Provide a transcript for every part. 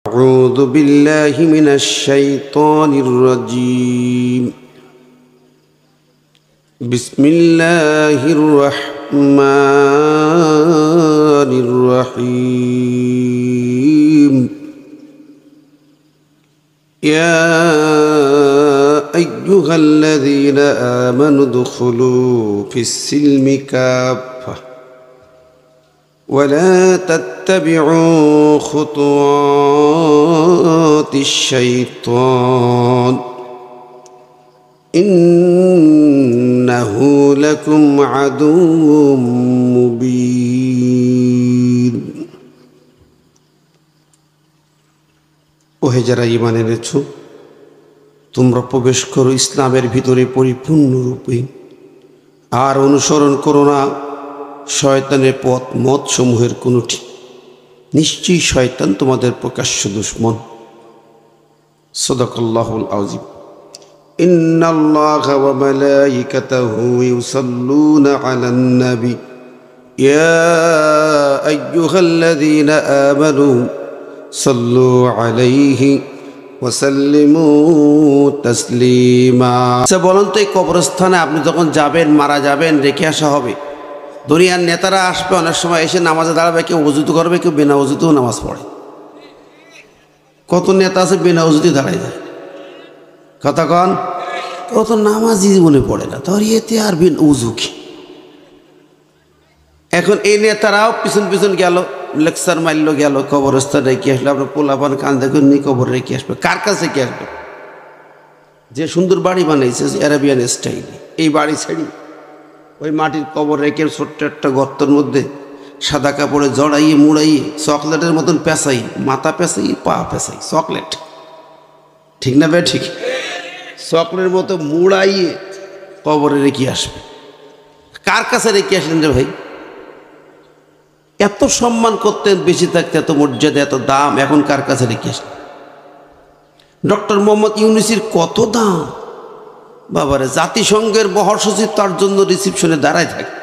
أعوذ بالله من الشيطان الرجيم بسم الله الرحمن الرحيم يا أيها الذين آمنوا ادخلوا في السلم كافة ولا تتبعوا خطوات الشيطان إنه لكم عدو مبين ওহে যারা ঈমান এনেছো তোমরা প্রবেশ করো ইসলামের ভিতরে পরিপূর্ণরূপে আর অনুসরণ করো না শয়তানের পথ মত সমূহের কোনটি নিশ্চয়ই শয়তান তোমাদের প্রকাশ্য দুশমন সাদাকাল্লাহুল আযীম ইন্নাল্লাহা ওয়া মালাইকাতাহু ইউসাল্লুনা আলান নবী ইয়া আইয়ুহাল্লাযীনা আমানু সাল্লু আলাইহি ওয়া সাল্লিমু তাসলিমা। আচ্ছা বলুন তো এই কবরস্থানে আপনি যখন যাবেন মারা যাবেন রেখে আসা হবে, দুনিয়ার নেতারা আসবে, অনেক সময় এসে নামাজে দাঁড়াবে, কেউ ওযুতে করবে, কেউ বিনা ওযুতেও নামাজ পড়ে। কত নেতা আছে বিনা ওযুতে দাঁড়ায় যায়, কথা কন, কত নামাজই জীবনে পড়ে না, তোর ইয়েতে আর বিন উযু কি। এখন এই নেতারাও পিছন পিছন গেল, লেকচার মারল, গেল কবরস্থান রেখে আসলো, আপনার পোলাপান কান্দে করে নিয়ে কবর রেখে আসবে। কার কাছে রেখে আসবে? যে সুন্দর বাড়ি বানাইছে আরাবিয়ান স্টাইলে, এই বাড়ি ছেড়ি ওই মাটির কবর রেখে ছোট্ট একটা গর্তের মধ্যে সাদা কাপড়ে জড়াইয়ে মুড়াইয়ে চকলেটের মতন পেঁচাই, মাথা পেঁচাই, পা পেঁচাই, চকলেট, ঠিক না ভাই? ঠিক, চকলেটের মতো মুড়াইয়ে কবরে রেখে আসবে। কার কাছে রেখে আসলেন রে ভাই? এত সম্মান করতেন, বেশি থাকতে এত মর্যাদা, এত দাম, এখন কার কাছে রেখে আসলেন? ডক্টর মোহাম্মদ ইউনূসের কত দাম বাবারে, জাতিসংঘের মহাসচিব তার জন্য রিসিপশনে দাঁড়ায় থাকে,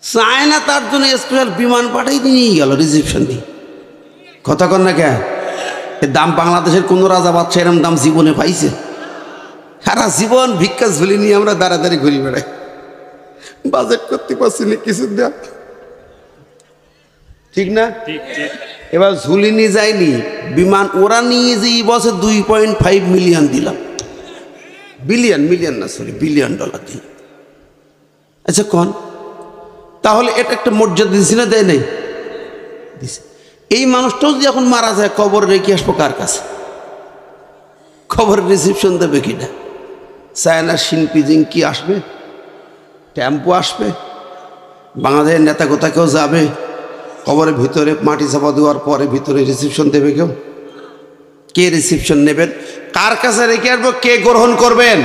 চায় না তার জন্য স্পেশাল বিমান পাঠাই নিয়ে গেল রিসিপশন দিয়ে, কথা কন না কেন? এর দাম বাংলাদেশের কোনো রাজা বাদশা এরম দাম জীবনে পাইছে? সারা জীবন ভিক্ষা ঝুলি নিয়ে আমরা দাঁড়াদাঁড়ি ঘুরি বেড়াই, বাজেট করতে পারছি না কিছু দেয়া, ঠিক না? এবার ঝুলি নিয়ে যায়নি বিমান, ওরা নিয়ে যে বছর 2.5 মিলিয়ন দিলাম, মিলিয়ন না সরি $বিলিয়ন দিল। আচ্ছা কন, তাহলে এটা একটা মর্যাদা দিছি না, দেয় নাই? দিছে। এই মানুষটাও যদি এখন মারা যায়, কবর রেখে আসবো কার কাছে? খবর রিসিপশন দেবে কিনা? চায়না শিনপিজিং কি আসবে, টেম্পো আসবে, বাংলাদেশের নেতা কোথা কেউ যাবে, কবরের ভিতরে মাটি চাপা দেওয়ার পরে ভিতরে রিসিপশন দেবে কেউ? কে রিসিপশন নেবেন? কার কাছে রেখে আসবো? কে গ্রহণ করবেন?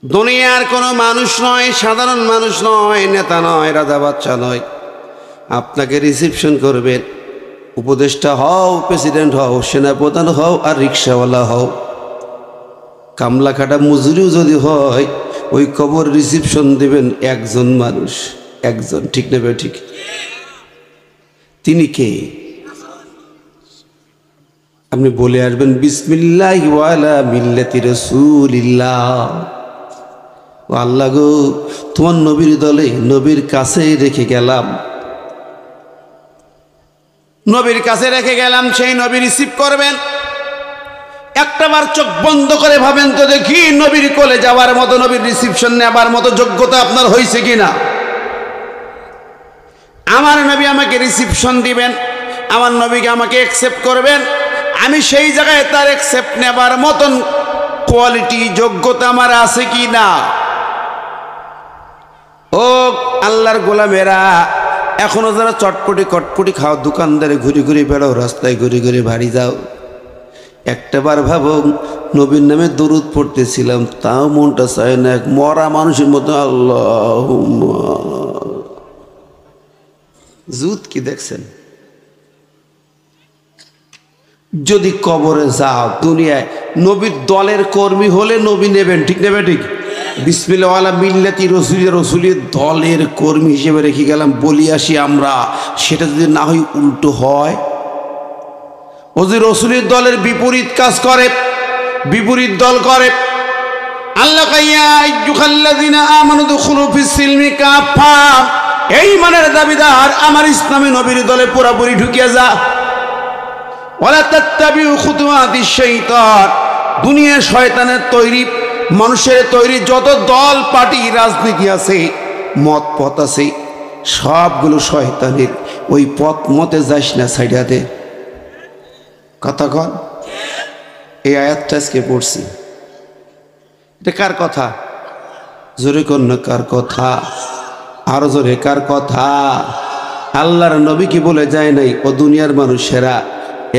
দুনিয়ার কোনো মানুষ নয়, সাধারণ মানুষ নয়, নেতা নয়, রাজা বাচ্চা নয়, আপনাকে রিসিপশন করবেন। উপদেষ্টা হও, প্রেসিডেন্ট হও, সেনাপ্রধান হও, আর রিক্সাওয়ালা হও, কামলা খাটা মজুরিও যদি হয়, ওই কবর রিসিপশন দেবেন একজন মানুষ, একজন, ঠিক নেবে? ঠিক। তিনি কে? আপনি বলে আসবেন বিসমিল্লাহি ওয়া আলা মিল্লাতি রাসূলিল্লাহ, ও আল্লাহ গো, তোমার নবীর দলে নবীর কাছে রেখে গেলাম, নবীর কাছে রেখে গেলাম, সেই নবী রিসিভ করবেন। একটাবার চোখ বন্ধ করে ভাবেন তো দেখি, নবীর কোলে যাওয়ার মতো, নবীর রিসিপশন নেবার মতো যোগ্যতা আপনার হয়েছে কিনা? আমার নবী আমাকে রিসিপশন দিবেন, আমার নবীকে আমাকে অ্যাকসেপ্ট করবেন, আমি সেই জায়গায় তার অ্যাকসেপ্ট নেবার মতন কোয়ালিটি, যোগ্যতা আমার আছে কি না? ও আল্লাহর গোলামেরা, এখনো যারা চটপটি কটপটি খাও, দোকানদারে ঘুরে ঘুরে বেড়াও, রাস্তায় ঘুরে ঘুরে বাড়ি যাও, একটাবার ভাবো নবীর নামে দরুদ পড়তেছিলাম, তাও মনটা চায় না, এক মরা মানুষের মতো আল্লাহুম্মা। জুত কি দেখছেন? যদি কবরে যাও, দুনিয়ায় নবীর দলের কর্মী হলে নবী নেবেন, ঠিক নেবে? ঠিক। বিসমিল্লাহওয়ালা মিল্লাতি রসুলের দলের কর্মী হিসেবে রেখে গেলাম, বলি আসি আমরা, সেটা যদি না হয় উল্টো হয়, ও যে রসুলের দলের বিপরীত কাজ করে, বিপরীত দল করে। আল্লাহ এই মানের দাবিদার আমার ইসলামী নবীর দলে পুরোপুরি ঢুকিয়ে যা। ওয়ালা তাত্তাবিউ খুতুওয়াতিশ শাইতান, দুনিয়ার শয়তানের তৈরি, মানুষের তৈরি যত দল পার্টি রাজনীতি আছে, মত পথ আছে, সবগুলো শয়তানের। ওই পথ মতে যাস না, সাইডা দে। কথা কন, এই আয়াতটা আজকে পড়ছি, এটা কার কথা? জোরে কর না, কার কথা? আরো জোরে, কার কথা? আল্লাহর নবী কি বলে যায় নাই, ও দুনিয়ার মানুষেরা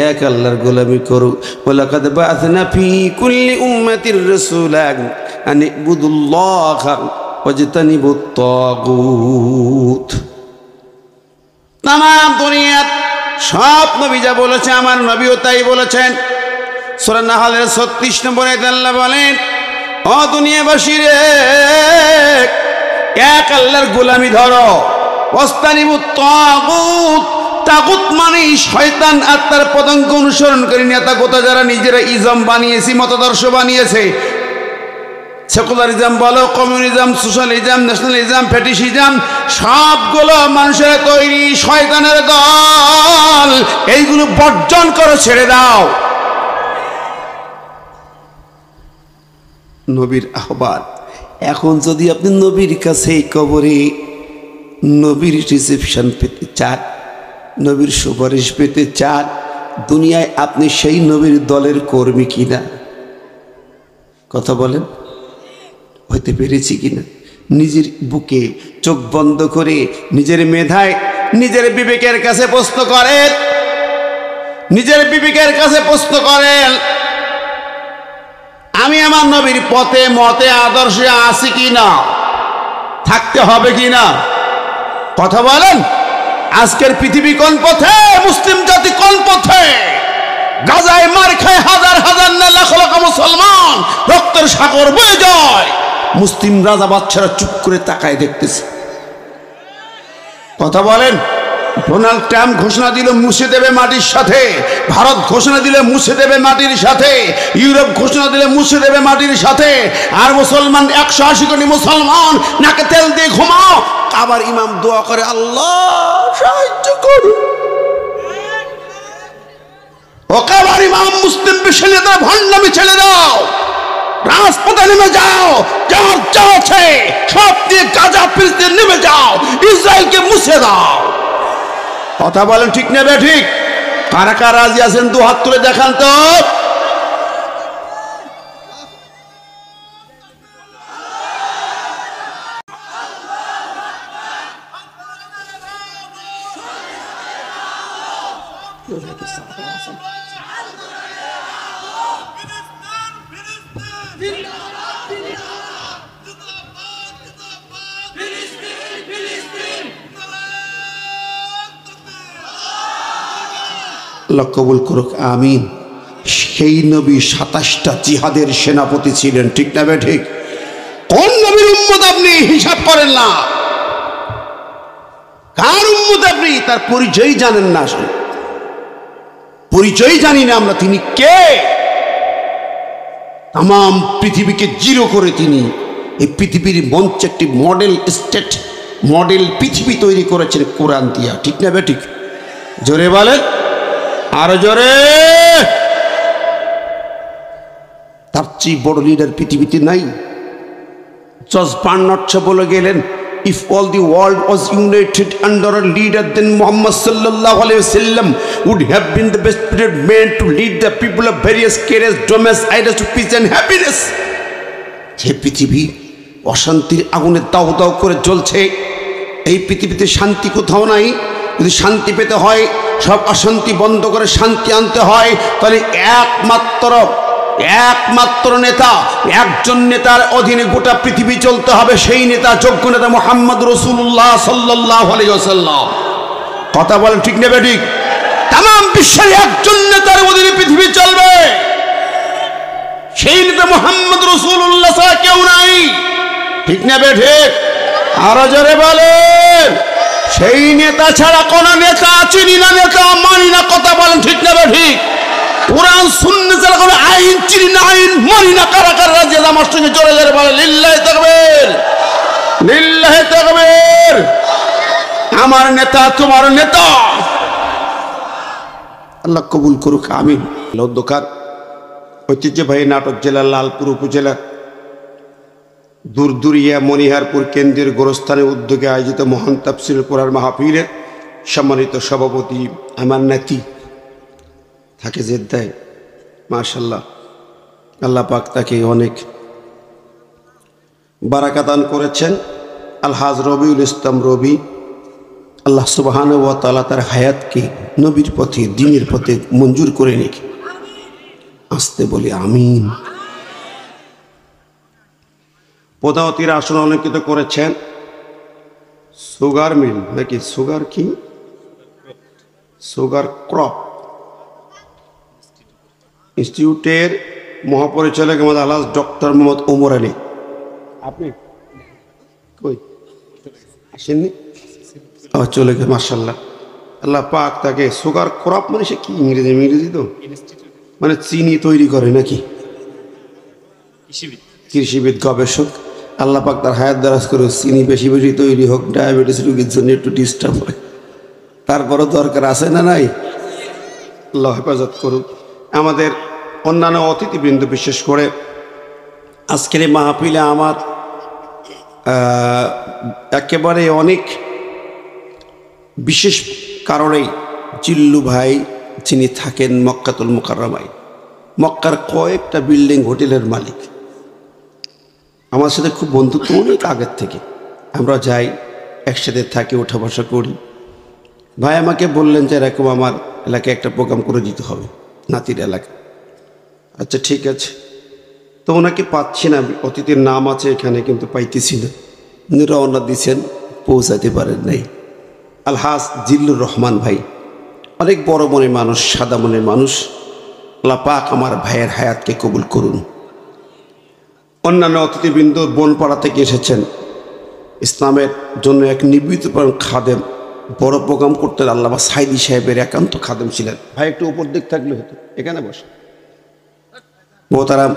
এক আল্লাহর গোলামি করুক। ওয়ালাকাদ বাআসনা ফি কুল্লি উম্মাতির রাসূলান আন ইবুদুল্লাহা ওয়াজতানিবুত তাগুত। তাম দুনিয়ার সব নবী যা বলেছে, আমার নবীও তাই বলেছেন। সূরা নাহলের 36 নম্বর আয়াতে আল্লাহ বলেন, ও দুনিয়াবাসী রে, এক আল্লাহর গোলামি ধরো, ওয়াজতানিবুত তাগুত। তাগুত মানে শয়তান আর তার পদাঙ্ক অনুসরণ করে নেতা গোতা যারা নিজেরা ইজম বানিয়েছে, মতাদর্শ বানিয়েছে, সেকুলারিজম বলো, কমিউনিজম, সোশ্যালিজম, ন্যাশনালিজম, ফেটিশিজম, সবগুলো মানুষের তৈরি শয়তানের দল। এইগুলো বর্জন করো, ছেড়ে দাও। নবীর আহ্বান। এখন যদি আপনি নবীর কাছে কবরে নবীর রিসেপশন পেতে চান, নবীর সুপারিশ পেতে চান, দুনিয়ায় আপনি সেই নবীর দলের কর্মী কিনা? কথা বলেন, হইতে পেরেছি কিনা? নিজের বুকে চোখ বন্ধ করে নিজের মেধায়, নিজের বিবেকের কাছে প্রশ্ন করেন, নিজের বিবেকের কাছে প্রশ্ন করেন, আমি আমার নবীর পথে মতে আদর্শে আছি কিনা, থাকতে হবে কিনা? কথা বলেন। আজকের পৃথিবী কোন পথে, মুসলিম জাতি কোন পথে? গাজায় মার খায় হাজার হাজার না লাখ লাখ মুসলমান, রক্তের সাগর বয়ে যায়, মুসলিম রাজা বাচ্চারা চুপ করে তাকায় দেখতেছে। কথা বলেন। ডোনাল্ড ট্রাম্প ঘোষণা দিল মুছে দেবে মাটির সাথে, ভারত ঘোষণা দিলে মুছে দেবে মাটির সাথে, ইউরোপ ঘোষণা দিলে মুছে দেবে মাটির সাথে, আর মুসলমান 180 কোটি মুসলমান নাকে তেল দিয়ে ঘুমাও। আবার ইমাম দোয়া করে, আল্লাহ সাহায্য করুন। ওকে আবার ইমাম মুসলিম বিশ্বের নেতা ভণ্ডামি ছেড়ে দাও, রাজপথে নেমে যাও, যার যা আছে সব দিয়ে গাজা ফিলিস্তিন নেমে যাও, ইসরায়েলকে মুছে দাও। কথা বলেন, ঠিক নেবে ঠিক? কারা কারা রাজি আছেন 2 হাত তুলে দেখান তো। আল্লাহ কবুল করুক, আমিন। সেই নবী 27টা জিহাদের সেনাপতি ছিলেন, ঠিক না বে ঠিক? কোন নবীর উম্মত আপনি হিসাব করেন না? কার উম্মত আপনি? তার পরিচয় জানেন না, আসলে পরিচয় জানি না আমরা, তিনি কে? তাম পৃথিবীকে জিরো করে তিনি এই পৃথিবীর মঞ্চে একটি মডেল স্টেট, মডেল পৃথিবী তৈরি করেছেন কোরআন দিয়া, ঠিক না বে ঠিক? জোরে বলেন, আরো জোরে। তার চেয়ে বড় লিডার পৃথিবীতে নাই। জর্জ বার্নার্ড শা বলে গেলেন, if all the world was united under a leader, then Muhammad sallallahu alaihi wasallam would have been the best prepared man to lead the people of various careers, domains, ideas to peace and happiness. যে পৃথিবী অশান্তির আগুনে দাউ দাউ করে জ্বলছে, এই পৃথিবীতে শান্তি কোথাও নাই। যদি শান্তি পেতে হয়, সব অশান্তি বন্ধ করে শান্তি আনতে হয়, তাহলে একমাত্র নেতা, একজন নেতার অধীনে গোটা পৃথিবী চলতে হবে। সেই নেতা, যোগ্য নেতা মুহাম্মদ রাসূলুল্লাহ সাল্লাল্লাহু আলাইহি ওয়াসাল্লাম। কথা বলেন, ঠিক নেবে ঠিক? তাম বিশ্বের একজন নেতার অধীনে পৃথিবী চলবে, সেই নেতা মুহাম্মদ রাসূলুল্লাহ ছাড়া কেউ নাই। ঠিক না বে ঠিক? আরো জোরে বলেন। সেই নেতা ছাড়া কোন নেতা চিনি না, নেতা মানি না, কথা বলেন ঠিক না বে ঠিক? কোরআন সুন্নাহ ছাড়া কোন আইন চিনি না, আইন মানি না। কারা কারা রাজি আমার সঙ্গে জোরে জোরে বলেন লিল্লাহি তাকবীর, লিল্লাহি তাকবীর। আমার নেতা তোমার নেতা, আল্লাহ কবুল করুক, আমিন। অন্ধকার ঐতিহ্যবাহী নাটক জেলার লালপুর উপজেলার দুরদুরিয়া মনিহারপুর কেন্দ্রের গোরস্থানে উদ্যোগে আয়োজিত মহান তাফসীর কোরআন মাহফিলের সম্মানিত সভাপতি আমার নাতি থাকে জেদ্দায়, মাশাআল্লাহ, আল্লাহ পাক তাকে অনেক বারাকা দান করেছেন। আলহাজ রবিউল ইসলাম রবি, আল্লাহ সুবহানাহু ওয়া তাআলা তার হায়াতকে নবীর পথে, দ্বীনের পথে মঞ্জুর করে নিক। আসতে বলি আমিন। প্রধান অতিথির আসন অলঙ্কৃত করেছেন সুগার মিল নাকি সুগার কি সুগার ক্রপ ইনস্টিটিউটের মহাপরিচালক আমাদের আলহাজ ডক্টর মোহাম্মদ ওমর আলী। আপনি কই আসেননি? চলে গেছে, মাশাআল্লাহ। আল্লাহ পাক তাকে সুগার ক্রপ মানে সে কি ইংরেজি, ইংরেজি তো মানে চিনি তৈরি করে নাকি, কৃষিবিদ গবেষক। আল্লাহ পাক তার হায়াত দারাজ করে চিনি বেশি বেশি তৈরি হোক, ডায়াবেটিস রোগীর জন্য একটু ডিস্টার্ব হয়, তারপরও দরকার আছে না নাই? আল্লাহ হেফাজত করুক। আমাদের অন্যান্য অতিথিবৃন্দ, বিশেষ করে আজকের এই মাহফিলে আমার একেবারে অনেক বিশেষ কারণেই জিল্লু ভাই যিনি থাকেন মক্কাতুল মুকাররমায়, মক্কার কয়েকটা বিল্ডিং হোটেলের মালিক, আমার সাথে খুব বন্ধুত্ব অনেক আগের থেকে। আমরা যাই, একসাথে থাকি, ওঠা বসা করি। ভাই আমাকে বললেন যে এরকম আমার এলাকায় একটা প্রোগ্রাম করে দিতে হবে, নাতির এলাকা। আচ্ছা ঠিক আছে। তো ওনাকে পাচ্ছি না, অতিথির নাম আছে এখানে কিন্তু পাইতেছি না। উনি রওনা দিচ্ছেন, পৌঁছাতে পারেন নাই। আলহাজ জিল্লুর রহমান ভাই অনেক বড় মনের মানুষ, সাদা মনের মানুষ। আল্লাহ পাক আমার ভাইয়ের হায়াতকে কবুল করুন। অন্যান্য অতিথিবৃন্দ বনপাড়া থেকে এসেছেন, ইসলামের জন্য এক নিবৃত্তপ্রাণ খাদেম, বড় প্রোগ্রাম করতেন। আল্লামা সাইদি সাহেবের একান্ত খাদেম ছিলেন। ভাই একটু উপর দিক থাকলে হতো, এখানে বসে। মোহতারাম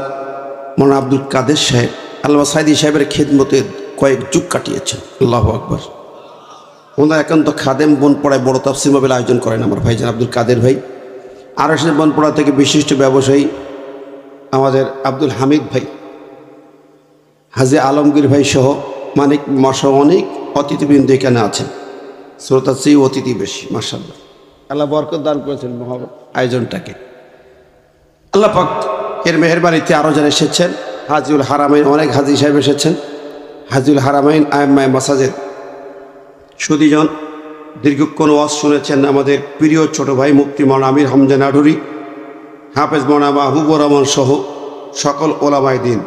মৌলানা আব্দুল কাদের সাহেব আল্লামা সাইদি সাহেবের খেদমতে কয়েক যুগ কাটিয়েছেন। আল্লাহু আকবার। ওনার একান্ত খাদেম বনপাড়ায় বড় তাফসীর মাহফিল আয়োজন করেন আমার ভাইজান আব্দুল কাদের ভাই। আর আসেন বনপাড়া থেকে বিশিষ্ট ব্যবসায়ী আমাদের আব্দুল হামিদ ভাই, হাজী আলমগীর ভাই সহ মানিক মাসহ অনেক অতিথিবৃন্দ এখানে আছেন। শ্রোতার চেয়ে অতিথি বেশি, মাশাআল্লাহ। আল্লাহ বরকত দান করেছেন মহা আয়োজনটাকে। আল্লাহ পাক এর মেহেরবানিতে আরও যারা এসেছেন, হাজিউল হারামাইন অনেক হাজি সাহেব এসেছেন, হাজিউল হারামাইন আইম্মায়ে মাসাজিদ সুদীজন দীর্ঘক্ষণ ওয়াজ শুনেছেন। আমাদের প্রিয় ছোট ভাই মুফতি মাওলানা আমির হামজা নাডুরি, হাফেজ মাওলানা মাহবুবুর রহমান সহ সকল ওলামায়ে দ্বীন,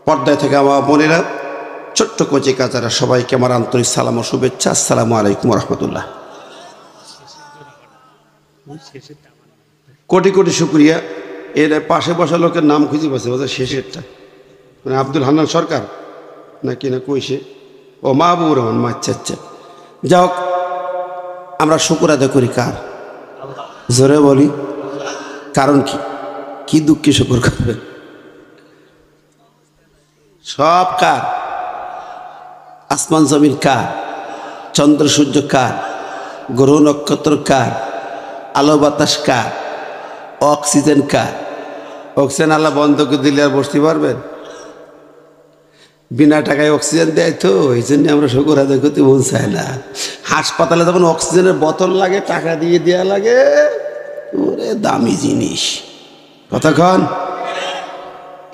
পর্দায় থেকে আমার বোনেরা, ছোট্ট কচি কাচারা, সবাইকে আমার আন্তরিক সালাম ও শুভেচ্ছা। আসসালামু আলাইকুম রহমতুল্লাহ। কোটি কোটি শুক্রিয়া। এর পাশে বসা লোকের নাম খুঁজে পাচ্ছে, বোধহয় শেষেরটা মানে আব্দুল হান্নান সরকার নাকি না কইসে, ও মাহবুবুর রহমান। আচ্ছা আচ্ছা, যাই হোক, আমরা শুকর আদায় করি কার? জোরে বলি, কারণ কি? কি দুঃখে শুকর করবে? সব কার? আসমান জমিন কার? চন্দ্র সূর্য কার? গ্রহ নক্ষত্র কার? আলো বাতাস কার? অক্সিজেন কার? অক্সিজেন আল্লাহ বন্ধ করে দিলে আর বসতে পারবেন? বিনা টাকায় অক্সিজেন দেয়, তো এই জন্য আমরা শুকর আদায় করতে মন চায় না। হাসপাতালে যখন অক্সিজেনের বোতল লাগে, টাকা দিয়ে দেওয়া লাগে, ওরে দামি জিনিস। কতক্ষণ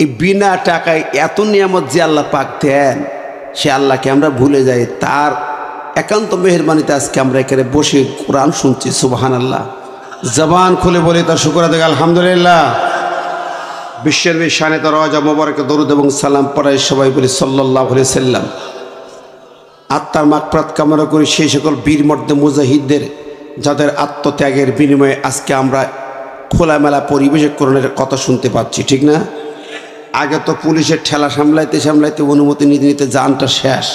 এই বিনা টাকায় এত নিয়ামত যে আল্লাহ পাক দেন, সে আল্লাহকে আমরা ভুলে যাই। তার একান্ত মেহেরবানিতে আজকে আমরা এখানে বসে কোরআন শুনছি। সুবহানাল্লাহ, জবান খুলে বলি তার শুকর আদায় আলহামদুলিল্লাহ। বিশ্বের শানে তার রওজা মোবারকে দরুদ এবং সালাম পড়াই সবাই বলি সাল্লাল্লাহু আলাইহি সাল্লাম। আত্মার মাগফিরাত কামনা করি সেই সকল বীর মর্দে মুজাহিদদের, যাদের আত্মত্যাগের বিনিময়ে আজকে আমরা খোলামেলা পরিবেশে কোরআনের কথা শুনতে পাচ্ছি, ঠিক না? আগে তো পুলিশের ঠেলা সামলাইতে সামলাইতে অনুমতি নিতে নিতে জানটা শেষ।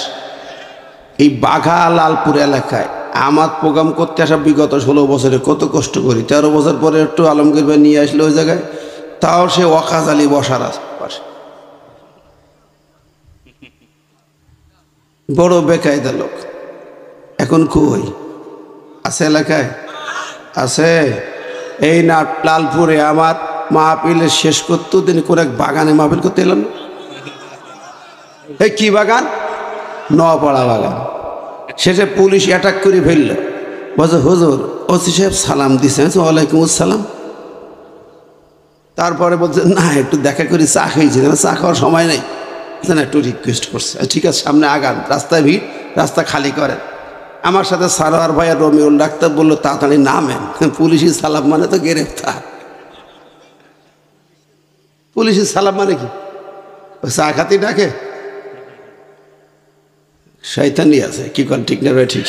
এই বাঘা লালপুর এলাকায় আমার প্রোগ্রাম করতে আসা বিগত 16 বছরে কত কষ্ট করি। 13 বছর পরে একটু আলমগীর ভাই নিয়ে আসলে ওই জায়গায়, তাও সে ওয়াকাজ আলী বসার পাশে, বড় বেকায়দা লোক। এখন কই আছে? এলাকায় আছে। এই না লালপুরে আমার মাহফিলের শেষ করতো দিন কোন এক বাগানে মাহফিল করতে এলাম। এই কি বাগান? নপাড়া বাগান। শেষে পুলিশ অ্যাটাক করে ফেলল। বলছে হুজুর ওসি সাহেব সালাম দিছে। ওয়ালাইকুম আসসালাম। তারপরে বলছে না একটু দেখা করি, চা খেয়েছি, চা খাওয়ার সময় নেই, না একটু রিকোয়েস্ট করছে। ঠিক আছে সামনে আগান, রাস্তায় ভিড়, রাস্তা খালি করেন। আমার সাথে সারোয়ার ভাই আর রমিউল ডাক্তার বললো তাড়াতাড়ি নামেন, পুলিশি সালাম মানে তো গ্রেফতার। পুলিশি সালাম মানে কি? চা খাতি ডাকে, শয়তানি আছে কি কর, ঠিক না ভাই? ঠিক।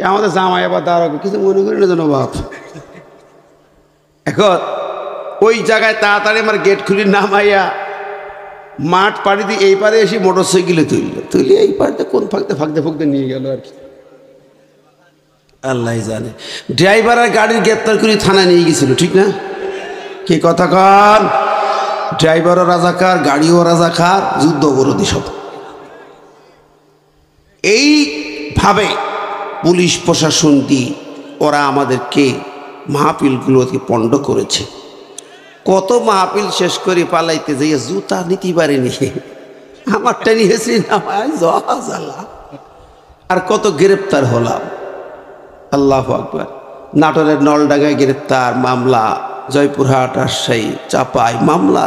আমাদের জামাই আবার দাঁড়া কিছু মনে করি না যেন বাপ। এখন ওই জায়গায় তাড়াতাড়ি আমার গেট খুলি নামাইয়া মাঠ পাড়ি দিয়ে এই পারে এসে মোটরসাইকেলে তুলি এই পাড়িতে কোন ফাঁকতে নিয়ে গেল আর কি, আল্লাহ জানে। ড্রাইভার আর গাড়ির গ্রেপ্তার করে থানায় নিয়ে গেছিল, ঠিক না? কি কথা কন? ড্রাইভারও রাজাকার, গাড়িও রাজাকার, যুদ্ধ অবরোধী সব। এইভাবে পুলিশ প্রশাসন দিয়ে ওরা আমাদেরকে মাহফিলগুলোকে পণ্ড করেছে। কত মাহফিল শেষ করে পালাইতে যাইয়া জুতা নিতে পারেনি, আমারটা নিয়েছি না, আর কত গ্রেপ্তার হলাম। আল্লাহু আকবার। নাটোরের নলডাঙ্গায় গ্রেপ্তার মামলা, জয়পুরহাট, রাজশাহী, চাপাই মামলা।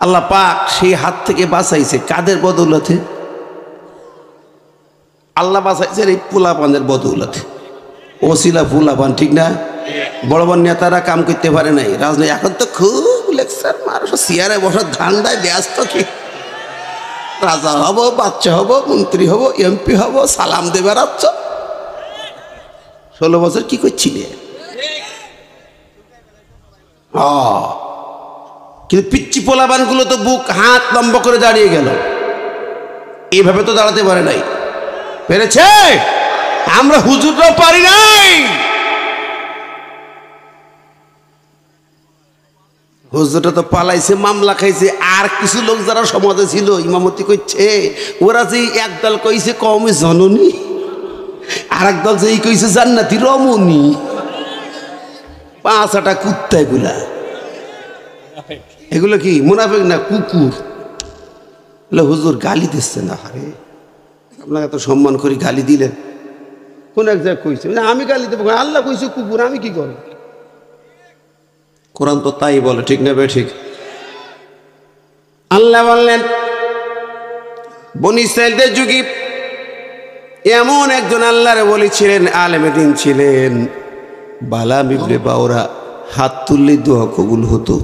আল্লাহ পাক সেই হাত থেকে বাঁচাইছে। কাদের বদৌলতে? আল্লাহ বাঁচাইছেন এই পোলাপানের বদৌলতে। ওসিলা পোলাপান, ঠিক না? বড় বড় নেতারা কাম করতে পারে নাই রাজনীতি। এখন তো খুব লেকচার মারো, চেয়ারে বসার ধান্দায় ব্যস্ত। কি রাজা হব, বাচ্চা হব, মন্ত্রী হব, এমপি হব, সালাম দে বেড়াচ্ছ। 16 বছর কি করছিলে? কিন্তু পিচ্ছি পোলাবানগুলো তো বুক হাত লম্বা করে দাঁড়িয়ে গেল, এইভাবে তো দাঁড়াতে পারে নাই। পেরেছে? আমরা হুজুররাও পারি নাই। হুজুরটা তো পালাইছে, মামলা খাইছে। আর কিছু লোক যারা সমাজে ছিল ইমামতি করছে, ওরা যে একদল কইছে কওমে জননী, আর একদল যে কইছে জান্নাতি রমণী। 5-6টা কুত্তা এগুলো কি মুনাফিক না কুকুর? হুজুর গালি দিচ্ছে না। আরে আপনাকে এত সম্মান করি, গালি দিলেন? কোন এক জায়গায় কইছে আমি গালি দেবো? আল্লাহ কইছে কুকুর, আমি কি করব? কোরআন তো তাই বলে, ঠিক না বে? ঠিক। আল্লাহ বললেন বনী ইসরাঈলদের যুগে এমন একজন আল্লাহর ওলি ছিলেন, আলেমে দ্বীন ছিলেন, বালাম ইবনে বাওরা। হাত তুললেই দোয়া কবুল হতো।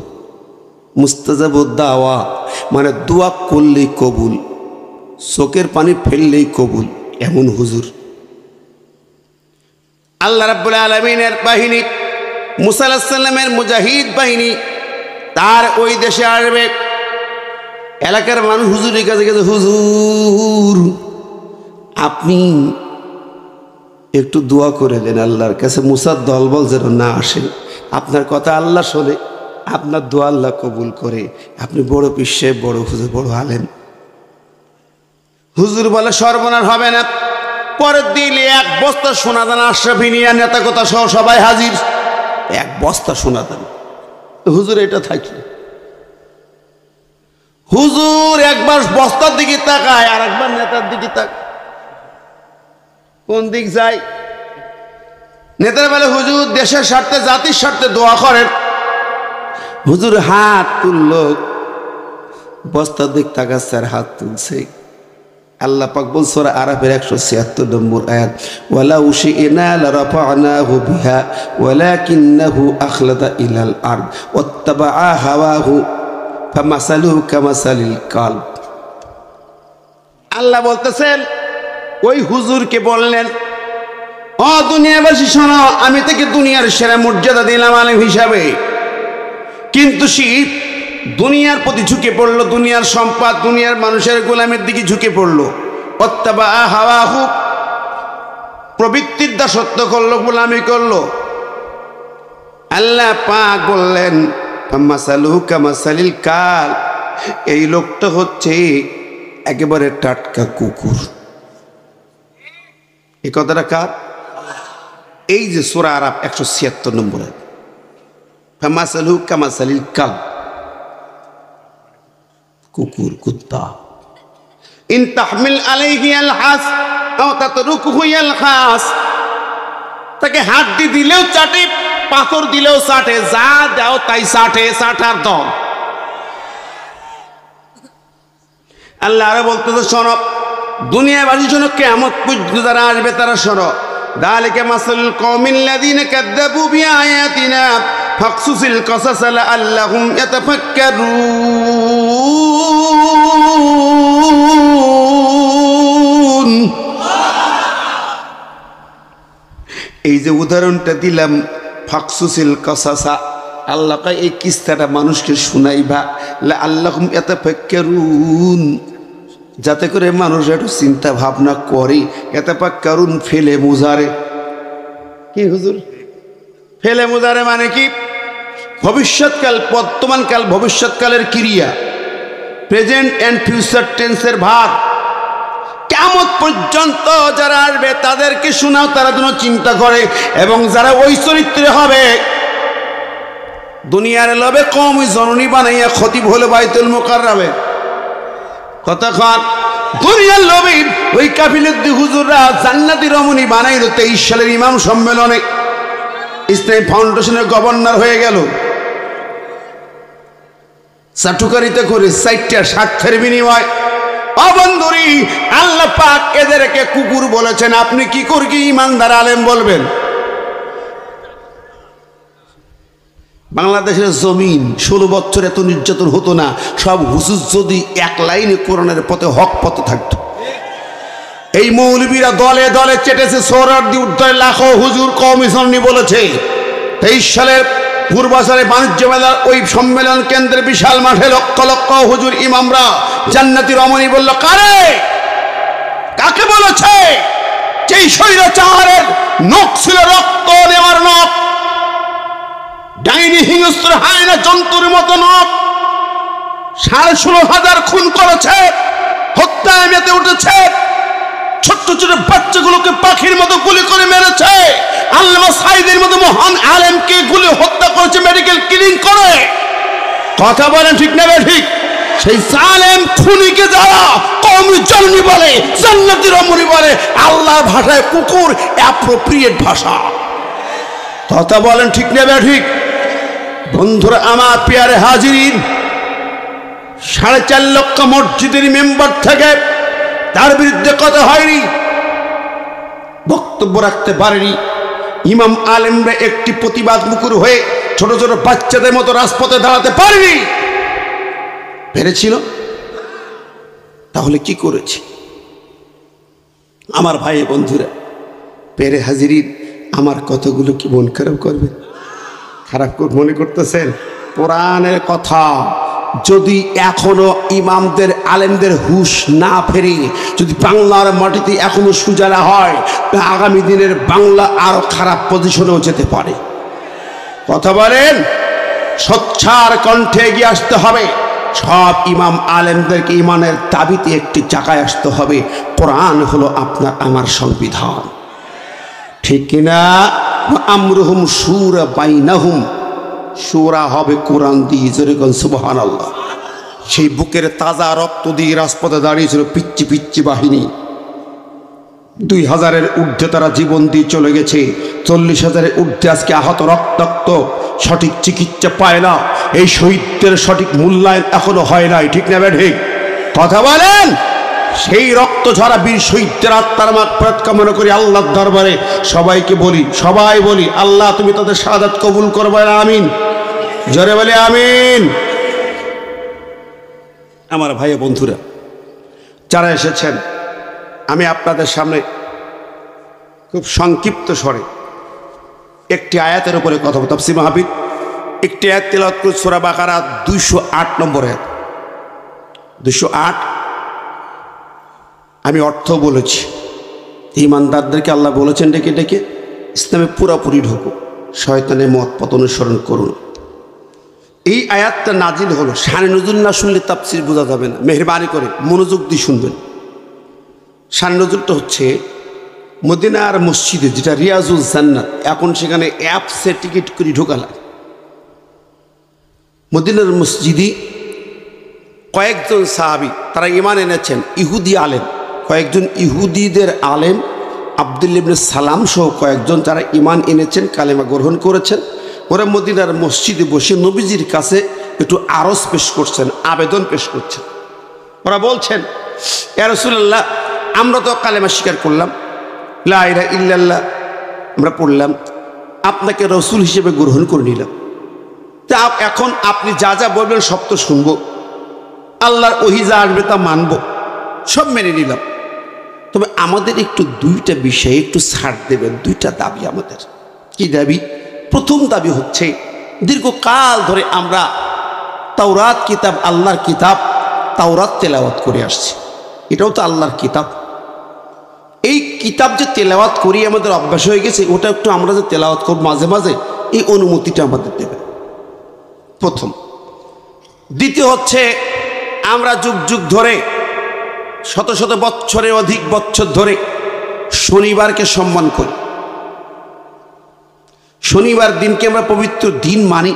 মুস্তাজাবুদ দাওয়া মানে দোয়া করলেই কবুল, চোখের পানি ফেললেই কবুল, এমন হুজুর। আল্লাহ রাব্বুল আলামিনের বাহিনী, মুসা আলাইহিস সালামের মুজাহিদ বাহিনী তার ওই দেশে আসবে। এলাকার মানুষ হুজুরের কাছে গেছে, হুজুর আপনি একটু দোয়া করে দেন আল্লাহর কাছে, মুসার দলবল যেন না আসে। আপনার কথা আল্লাহ শোনে, আপনার দোয়া আল্লাহ কবুল করে। আপনি বড় পীর সাহেব, বড় হুজুর, বড় আলেম। হুজুর বলে সর্বনাশ হবে না। পরের দিন 1 বস্তা সোনাদানা আশরাফি নিয়া নেতা কথা সহ সবাই হাজির। 1 বস্তা সোনাদানা। হুজুর এটা থাকলে হুজুর একবার বস্তার দিকে তাকায়, আর একবার নেতার দিকে তাকায়। কোন দিক যায়? নেতার বলে হুজুর দেশের স্বার্থে, জাতির স্বার্থে দোয়া করেন। হুজুর হাত তুলল, বস্তার দিক তাকাচ্ছে আর হাত তুলছে। আল্লাহ পাক বলছে সূরা আরাফের 176 নম্বর আয়াত, ওয়ালা উশিনা লারাফানাহু বিহা ওয়ালাকিন্নাহু আখলাদা ইলাল আরদ ওয়াত্তাবাআ হাওয়াহু ফামাসালুহু কামাসালিল কালব। আল্লাহ বলতেছেন ওই হুজুরকে বললেন, ও দুনিয়াবাসী শোনো, আমি তাকে দুনিয়ার সেরা মর্যাদা দিলাম আলেম হিসাবে, কিন্তু সে দুনিয়ার প্রতি ঝুঁকে পড়লো, দুনিয়ার সম্পদ, দুনিয়ার মানুষের গোলামের দিকে ঝুঁকে পড়লো। অত্যাবা হাওয়াহু, প্রবৃত্তির দাসত্ব করলো, গোলামি করলো। আল্লাহ পাক বললেন মাসালুহু কামাসালিল কাল, এই লোকটা হচ্ছে একেবারে টাটকা কুকুর। এই কথাটা কার? এই যে সূরা আরাফ 176 নম্বর, মাসালুহু কামাসালিল কাল, কুকুর, কুত্তা। ইন তাহমিল আলাইহি আলহাস আও তাতরুকুহু ইয়ালহাস, তাকে হাড্ডি দিলেও চাটে, পাথর দিলেও চাটে, যা দাও তাই চাটে, চাটার দম। আল্লাহ আরো বলতেছে শোনো, দুনিয়াবাসী শোনো, কিয়ামত পর্যন্ত যারা আসবে তারা শোনো। যালিকা মাসালুল কওমিল্লাযীনা কাযযাবু বিআয়াতিনা ফাকসুসিল কসাস লাআল্লাহুম ইয়াতাফাক্কারুন। এই যে উদাহরণটা দিলাম, ফাকসুসিল কসাসা, আল্লাহ কয় এই কিস্সাটা মানুষকে শুনাইবা, লাআল্লাহুম ইয়াতাফাক্কারুন, যাতে করে মানুষ একটু চিন্তা ভাবনা করে। ইয়াতাফাক্কারুন ফেলে মুজারে, কি হুজুর? ফেলে মুজারে মানে কি? ভবিষ্যৎকাল, বর্তমানকাল, ভবিষ্যৎকালের ক্রিয়া, প্রেজেন্ট অ্যান্ড ফিউচার টেন্সের ভাব। কিয়ামত পর্যন্ত যারা আসবে তাদেরকে শোনাও, তারা যেন চিন্তা করে, এবং যারা ওই চরিত্রে হবে, দুনিয়ার লোভে কওমি জননী বানাইয়া খতিব হলো বাইতুল মুকাররমে, কতক্ষণ দুনিয়ার লোভে ওই কাফিলুদ্দিন হুজুররা জান্নাতি রমণী বানাইল 23 সালের ইমাম সম্মেলনে, ইসলামী ফাউন্ডেশনের গভর্নর হয়ে গেল, চাটুকারিতে করে 4টা স্বার্থের বিনিময়। অবন্ধুরি, আল্লাহ পাক এদেরকে কুকুর বলেছেন, আপনি কি করে কি ইমানদার আলেম বলবেন? বাংলাদেশের জমিন 16 বছর এত নির্যাতন হতো না, সব হুজুর যদি এক লাইনে কোরআনের পথে, হক পথে থাকতো। এই মৌলবীরা দলে দলে চেটেছে, সোহরাওয়ার্দী উদ্দয় লাখো হুজুর কমিশনী বলেছে। 23 সালের পূর্বাচলে বাণিজ্য মেলার ওই সম্মেলন কেন্দ্রে বিশাল মাঠে লক্ষ লক্ষ হুজুর ইমামরা জান্নাতি রমণী বলল, কারে, কাকে বলেছে? যেই স্বৈরাচারের নখ ছিল রক্ত নেওয়ার নখ, ডাইনি হিংস্র হায়না জন্তুর মতো নখ, 16,500 খুন করেছে, হত্যায় মেতে উঠেছে, ছোট্ট ছোট বাচ্চাগুলোকে পাখির মতো গুলি করে মেরেছে, আল্লামা সাইদের মতো মহান আলেমকে গুলি হত্যা করেছে, মেডিকেল কিলিং করে। কথা বলেন ঠিক না ঠিক? সেই জালেম খুনিকে যারা কওমি জননী বলে, জান্নাতি রমণী বলে, আল্লাহর ভাষায় কুকুর অ্যাপ্রোপ্রিয়েট ভাষা। কথা বলেন ঠিক না ঠিক? বন্ধুরা আমার, পেয়ারে হাজিরিন, 4.5 লক্ষ মসজিদের মেম্বার থেকে তার বিরুদ্ধে কথা হয়নি, বক্তব্য রাখতে পারেনি। ইমাম আলেমরা একটি প্রতিবাদ মুখর হয়ে ছোট ছোট বাচ্চাদের মতো রাজপথে দাঁড়াতে পারেনি, পেরেছিল? তাহলে কি করেছে? আমার ভাই বন্ধুরা, পেরে হাজিরিন, আমার কতগুলো কি মন খারাপ করবেন? খারাপ মনে করতেছেন? কোরআনের কথা যদি এখনো ইমামদের আলেমদের হুঁশ না ফেরে, যদি বাংলার মাটিতে এখনো সুজানা হয়, আগামী দিনের বাংলা আরো খারাপ পজিশনেও যেতে পারে। কথা বলেন, সোচ্চার কণ্ঠে এগিয়ে আসতে হবে। সব ইমাম আলেমদেরকে ইমানের দাবিতে একটি জায়গায় আসতে হবে। কোরআন হলো আপনার আমার সংবিধান, ঠিক কিনা? আমরুহুম শুরা বাইনাহুম, শুরা হবে কোরআন দিয়ে, যেরকম সুবহানাল্লাহ। সেই বুকের তাজা রক্ত দিয়ে রাজপথে দাঁড়িয়েছিল পিচ্চি পিচ্চি বাহিনী। 2000-এর ঊর্ধ্বে তারা জীবন দিয়ে চলে গেছে, 40,000-এর ঊর্ধ্বে আজকে আহত রক্তাক্ত, সঠিক চিকিৎসা পায় না। এই শহীদদের সঠিক মূল্যায়ন এখনো হয় নাই, ঠিক না ঠিক? কথা বলেন। সেই রক্ত ঝরা বীর শহীদদের আত্মার মাগফিরাত কামনা করি আল্লাহর দরবারে। সবাইকে বলি, সবাই বলি, আল্লাহ তুমি তাদের শাহাদাত কবুল করবে, আমিন। জোরে বলি আমিন। আমার ভাই বন্ধুরা যারা এসেছেন, আমি আপনাদের সামনে খুব সংক্ষিপ্ত স্বরে একটি আয়াতের উপরে কথা বলব। তাফসীর মাহফিল একটি আয়াত তেলাওয়াত করে সূরা বাকারা 208 নম্বর আয়াত, 208। আমি অর্থ বলেছি, ঈমানদারদেরকে আল্লাহ বলেছেন ডেকে ডেকে ইসলামে পুরাপুরি ঢুকো, শয়তানের মত পথ অনুসরণ করুন। এই আয়াতটা নাজিল হলো, শানে নজুল না শুনলে তাফসীর বোঝা যাবে না, মেহরবানি করে মনোযোগ দিয়ে শুনবেন। শানে নজুলটা হচ্ছে মদিনার মসজিদে, যেটা রিয়াজুল জান্নাত, এখন সেখানে অ্যাপসে টিকিট করে ঢোকা লাগে। মদিনার মসজিদে কয়েকজন সাহাবী তারা ঈমান এনেছেন, ইহুদি আলেম, কয়েকজন ইহুদিদের আলেম আব্দুল্লাহ ইবনে সালাম সহ কয়েকজন যারা ঈমান এনেছেন, কালেমা গ্রহণ করেছেন। ওরা মদিনার মসজিদে বসে নবীজির কাছে একটু আরজ পেশ করছেন, আবেদন পেশ করছেন। ওরা বলছেন, ইয়া রাসূলুল্লাহ, আমরা তো কালেমা স্বীকার করলাম, লা ইলাহা ইল্লাল্লাহ আমরা পড়লাম, আপনাকে রসুল হিসেবে গ্রহণ করে নিলাম, তা এখন আপনি যা যা বলবেন সব তো শুনবো, আল্লাহর ওহী যা আসবে তা মানব, সব মেনে নিলাম। তবে আমাদের একটু দুইটা বিষয়ে একটু ছাড় দেবেন, দুইটা দাবি আমাদের। কি দাবি? প্রথম দাবি হচ্ছে, দীর্ঘকাল ধরে আমরা তাওরাত কিতাব, আল্লাহর কিতাব তাওরাত তেলাওয়াত করে আসছি, এটাও তো আল্লাহর কিতাব। এই কিতাব যে তেলাওয়াত করি আমাদের অভ্যাস হয়ে গেছে, ওটা একটু আমরা যে তেলাওয়াত করব মাঝে মাঝে, এই অনুমতিটা আমাদের দেবে, প্রথম। দ্বিতীয় হচ্ছে, আমরা যুগ যুগ ধরে, শত শত বৎসরের অধিক বৎসর ধরে শনিবারকে সম্মান করি, শনিবার দিনকে আমরা পবিত্র দিন মানি,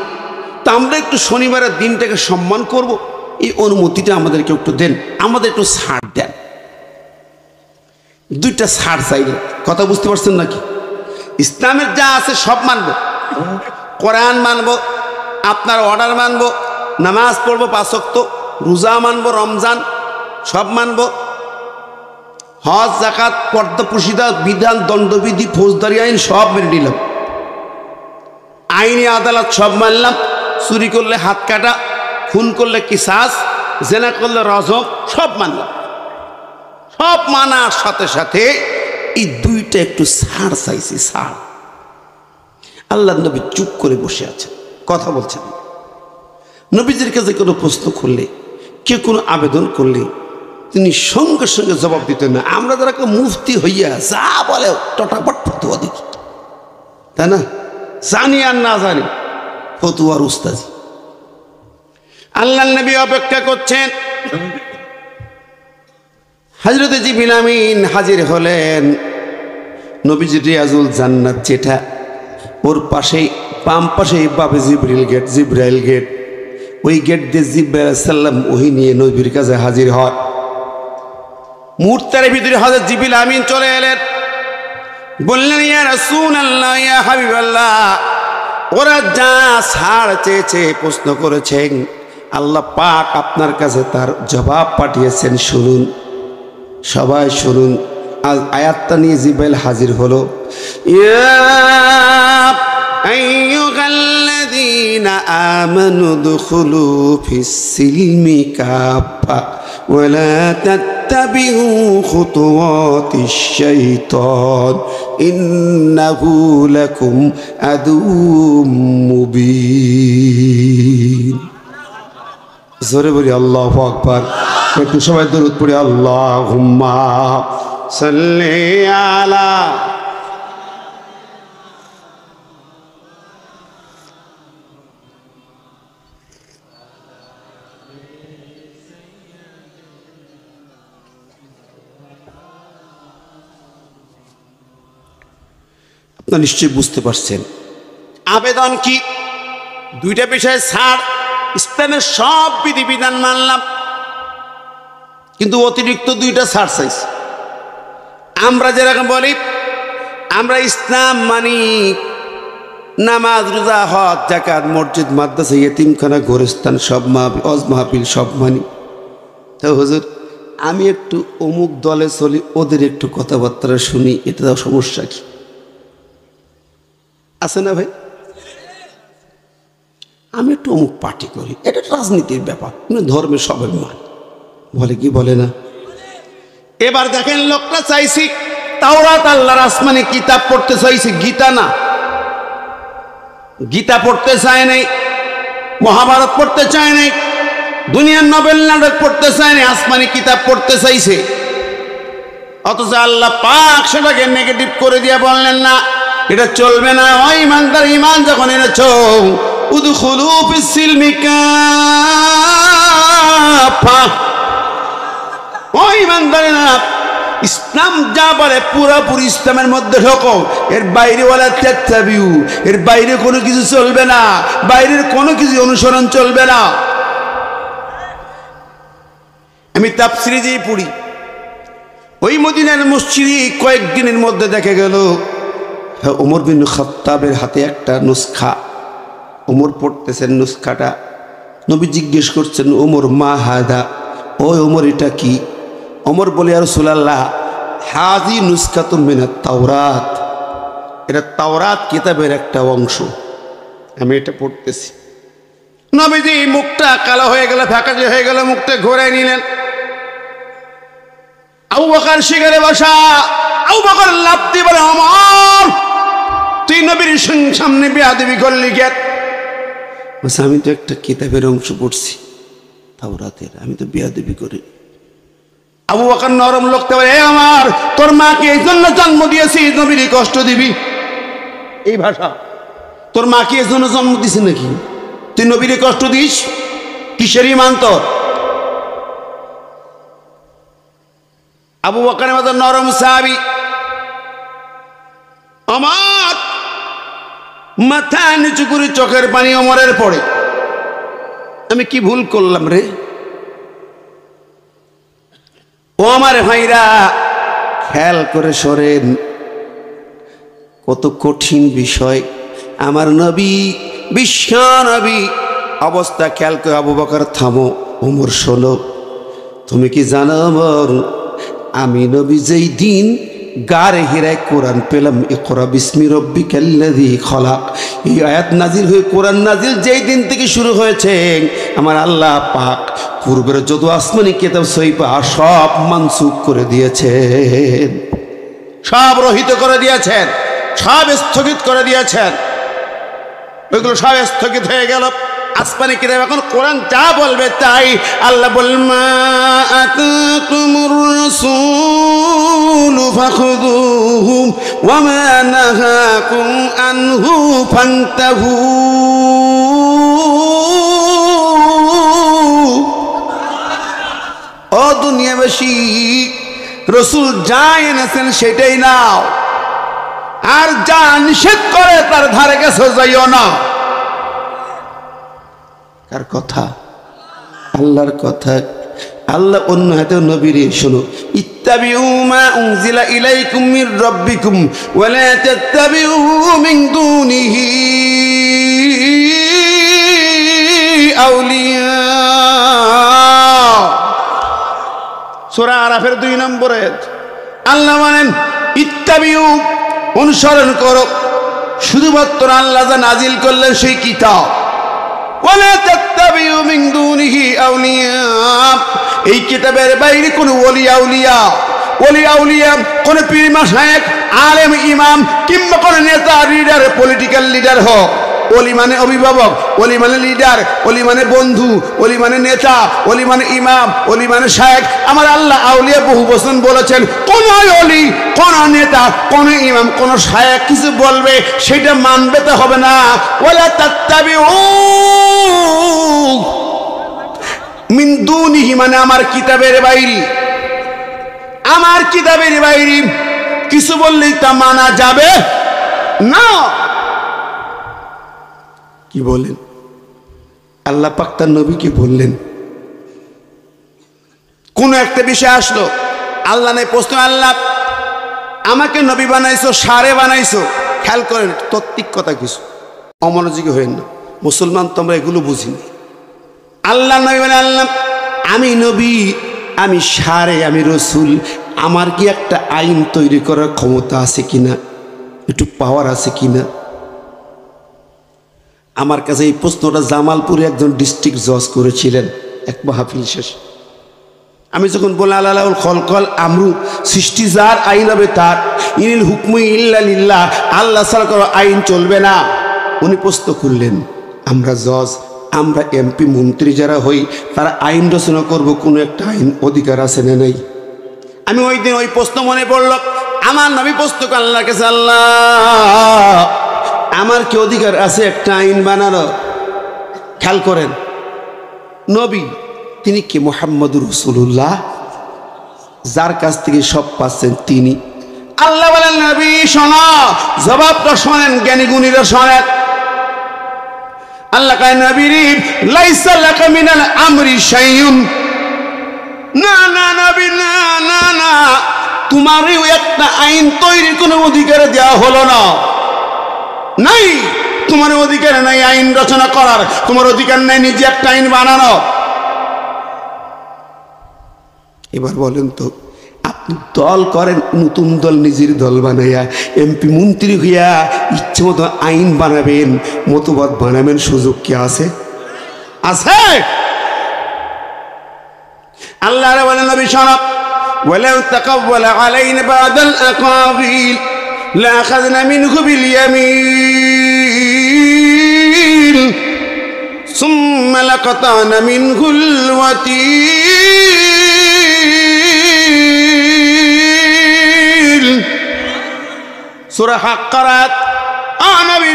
তা আমরা একটু শনিবারের দিনটাকে সম্মান করব, এই অনুমতিটা আমাদেরকে একটু দেন, আমাদের একটু ছাড় দেন। দুইটা ছাড় চাইলে, কথা বুঝতে পারছেন নাকি? ইসলামের যা আছে সব মানব, কোরআন মানব, আপনার অর্ডার মানব, নামাজ পড়বো 5 ওয়াক্ত, রোজা মানব, রমজান সব মানব, হজ যাকাত পর্দা প্রসিদা বিধান দণ্ডবিধি ফৌজদারি আইন সব মেনে নিলাম, আইনি আদালত সব মানলাম, চুরি করলে হাত কাটা, খুন করলে কিসাস, জেনা করলে রজম, সব মানলাম। সব মানার সাথে সাথে এই দুইটা একটু ছাড় চাইছি, ছাড়। আল্লাহ নবী চুপ করে বসে আছেন, কথা বলছেন। নবীজির কাছে কোনো প্রশ্ন করলে, কে কোনো আবেদন করলে তিনি সঙ্গে সঙ্গে জবাব দিতেন না। আমরা যারা মুফতি হইয়া যা বলে টটাপট ফতুয়া দিই, তাই না? জানি আর না জানি ফতুয়ার উস্তাজি। আল্লাহ নবী অপেক্ষা করছেন, হযরত জিবরিল আমিন হাজির হলেন। নবীজি রিয়াজুল জান্নাত যেটা, ওর পাশেই বাম পাশে বাবে জিবরিল গেট, জিব্রাইল গেট, ওই গেট দিয়ে জিব্রাইল আলাইহিস সালাম ওহী নিয়ে নবীর কাছে হাজির হয়। মুহূর্তের ভিতরে হযরত জিবরিল আমিন চলে এলেন, বললেন, ইয়া রাসূলুল্লাহ, ইয়া হাবিবাল্লাহ, ওরা যা ছাড় চেয়েছে, প্রশ্ন করেছেন, আল্লাহ পাক আপনার কাছে তার জবাব পাঠিয়েছেন, শুনুন, সবাই শুনুন। আজ আয়াতটা নিয়ে জিব্রাইল হাজির হলো। ইয়া আইয়ুহাল্লাযীনা আমানু দুখুলু ফিস-সিলমি কাফা ওয়া লা তাত্তাবিউ খুতুওয়াতিশ শাইতান ইন্নাহু লাকুম আদুউম মুবিন। জোরে বলি আল্লাহু আকবার। একটু সবাই দরুদ পড়ি, আল্লাহুম্মা সাল্লি আলা। আপনারা নিশ্চয়ই বুঝতে পারছেন আবেদন কি। দুইটা বিষয়ে ছাড়, ইসলামের সব বিধিবিধান মানলাম, কিন্তু অতিরিক্ত দুইটা ছাড় চাইছি। আমরা যেরকম বলি আমরা ইসলাম মানি, নামাজ রোজা হজ যাকাত মসজিদ মাদ্রাসা ইয়েতিমখানা গোরস্থান সব ওয়াজ মাহফিল সব মানি। তো হুজুর আমি একটু অমুক দলে চলি, ওদের একটু কথাবার্তা শুনি, এটা সমস্যা কি আছে না ভাই? আমি একটু অমুক পার্টি করি, এটা রাজনীতির ব্যাপার, ধর্মের সবাই মান বলে কি বলে না। এবার দেখেন লোকটা চাইছি তাওরাত আল্লাহর আসমানি কিতাব পড়তে চাইছি, গীতা না, গীতা পড়তে চায় নাই, মহাভারত পড়তে চায় নাই, দুনিয়ার নোবেল নাটক পড়তে চায় না, আসমানি কিতাব পড়তে চাইছে। অথচ আল্লাহ পাক সেটাকে নেগেটিভ করে দিয়ে বললেন না, এটা চলবে না। ওই ইমানদার ইমান যখন এনেছো, উদখুলু ফিস সিলমি কাফা, ওই ইমানদারেরা ইসলাম যা বলে পুরোপুরি ইসলামের মধ্যে ঢোকো। এর বাইরে ওয়ালা তাত্তাবিউ, এর বাইরে কোনো কিছু চলবে না, বাইরের কোনো কিছু অনুসরণ চলবে না। আমি তাফসিরে যেয়ে পড়ি, ওই মদিনার মসজিদে কয়েকদিনের মধ্যে দেখা গেল ওমর বিন খাত্তাবের হাতে একটা নুসখা, ওমর পড়তেছেন নুসখাটা। নবী জিজ্ঞেস করছেন, ওমর মা হাদা, ও ওমর এটা কি? ওমর বলে, ইয়া রাসূলুল্লাহ, হাজি নুসখাতুন মিনাত তাওরাত, এটা তাওরাত কিতাবের একটা অংশ, আমি এটা পড়তেছি। নবীজি মুখটা কালো হয়ে গেল, ফ্যাকাশে হয়ে গেল, মুখটা ঘোরায় নিলেন। আবু বকর শিকারে বসা, আবু বকর লাফ দিয়ে বলে, ওমর তুই নবীর সামনে বেয়াদবি করলি কেন? বলছে, আমি তো একটা কিতাবের অংশ পড়ছি তাওরাতের, আমি তো বেয়াদবি করি। আবু বকর নরম লোকতে বলে, আমার তোর মাকে এই জন্য জন্ম দিয়েছি নবীর কষ্ট দিবি? এই ভাষা, তোর মাকে এই জন্য জন্ম দিছি নাকি তুই নবীর কষ্ট দিস? কিসের ঈমান তোর? আবু বকরের মতো নরম সাহাবী, আমার মাথা নিচু করে চোখের পানি ওমরের পড়ে, আমি কি ভুল করলাম রে? ও আমার ভাইরা, খেয়াল করে সরেন, কত কঠিন বিষয়। আমার নবী, বিশ্ব নবী অবস্থা খেয়াল করে, আবু বকর থামো, ওমর শোনো, তুমি কি জানো ওমর, আমি নবী যেই দিন গারে হিরায় কোরআন পেলাম, ইকরা বিসমি রব্বিকাল্লাযী খলাক, এই আয়াত নাজিল হয়ে কোরআন নাজিল যেই দিন থেকে শুরু হয়েছে, আমার আল্লাহ পাক পূর্বের যত আসমানি কিতাব সহিফা সব মানসুখ করে দিয়েছেন, সব রহিত করে দিয়েছেন, সব স্থগিত করে দিয়েছেন। ওইগুলো সব স্থগিত হয়ে গেল। আসমানি কিতাব এখন কোরআন যা বলবে তাই। আল্লাহ বললেন, মা আতাকুমুর রাসূলু ফাখুযুহু ওয়া মা নাহাকুম আনহু ফান্তাহু। ও দুনিয়াবাসী, রাসূল যা এনেছেন সেটাই নাও, আর যা নিষেধ করে তার ধারে কাছে যাইও না। কার কথা? আল্লাহর কথা। আল্লাহ অন্য হাতে নবীর শোনো, ইত্তাবিউ মা উনজিলা ইলাইকুম মির রাব্বিকুম ওয়া লা তাত্তাবিউ মিন দুনিহি আউলিয়া। সূরা আরাফের 2 নম্বরে আল্লাহ বলেন, ইত্তাবিউ অনুসরণ করো শুধুমাত্র আল্লাহ যা নাজিল করলেন সেই কিতাব, ওয়ালা তাত্তাবিউ মিন দুনিহি আউলিয়া, এই কিতাবের বাইরে কোনো ওলি আউলিয়া কোন পীর মাশায়েখ আলেম ইমাম কিংবা কোন নেতা লিডার পলিটিক্যাল লিডার হোক, ওলি মানে অভিভাবক, ওলি মানে লিডার, ওলি মানে বন্ধু, ওলি মানে নেতা, ওলি মানে ইমাম, ওলি মানে শায়েখ। আমার আল্লাহ আউলিয়া বহু বচন বলেছেন। কোন ওলি, কোন নেতা, কোন ইমাম, কোন শায়েখ কিছু বলবে সেটা মানবে তো হবে না। ওয়ালা তাত্তাবিউ মিন দুনিহি মানে আমার কিতাবের বাইরে, আমার কিতাবের বাইরে কিছু বললেই তা মানা যাবে না। কি বলেন? আল্লাহ পাক তার নবীকে বললেন, কোন একটা বিষয় আসলো, আল্লাহ নেই প্রশ্ন, আল্লাহ আমাকে নবী বানাইছো, সারে বানাইছো, খেয়াল করেন তত্ত্বিক কথা, কিছু অমনোযোগী হয়েন না। মুসলমান তোমরা এগুলো বুঝিনি। আল্লাহ নবী মানে, আল্লাহ আমি নবী, আমি সারে, আমি রসুল, আমার কি একটা আইন তৈরি করার ক্ষমতা আছে কিনা, একটু পাওয়ার আছে কিনা? আমার কাছে এই প্রশ্নটা জামালপুরে একজন ডিস্ট্রিক্ট জজ করেছিলেন এক মাহফিল শেষে। আমি যখন বললাম আল্লাহুল খলকল আমরু, সৃষ্টি যার, আইন হবে তার, ইনিল হুকমু ইল্লা লিল্লাহ, আল্লাহ ছাড়া কোনো আইন চলবে না। উনি প্রশ্ন করলেন, আমরা জজ, আমরা এমপি মন্ত্রী যারা হই তারা আইন রচনা করব, কোনো একটা আইন অধিকার আছে না নাই? আমি ওই দিন ওই প্রশ্ন মনে পড়ল, আমার নবী প্রশ্ন আল্লাহর কাছে, আল্লাহ আমার কি অধিকার আছে একটা আইন বানানো? খেয়াল করেন, নবী তিনি কি? মুহাম্মদুর রাসূলুল্লাহ, যার কাছ থেকে সব পাচ্ছেন তিনি। আল্লাহ বলেন, নবী শোনো, জবাবটা শোনেন, জ্ঞানী গুণীরা শোনেন। আল্লাহ কয়, নবী লাইসা লাকা মিনাল আমরি শাইউন, না না নবী, না না না, তোমারই একটা আইন তৈরির কোনো অধিকার দেওয়া হলো না, নাই, তোমার অধিকার নাই আইন রচনা করার, তোমার অধিকার নাই নিজে একটা আইন বানানো। এবার বলেন তো, আপনি দল করেন, নতুন দল নিজের দল বানাইয়া এমপি মন্ত্রী হইয়া ইচ্ছে মতো আইন বানাবেন, মতবাদ বানাবেন, সুযোগ কি আছে? আছে? আল্লাহ বলেন, নবী শোনো, ওয়ালাউ তাকাওয়ালা আলাইনা বাদাল আকাবিল লাআখাযনা মিনহু বিল ইয়ামিন সুম্মা লাকাতানা মিনহুল ওয়াতিল। সূরা হাক্কারাত। নবী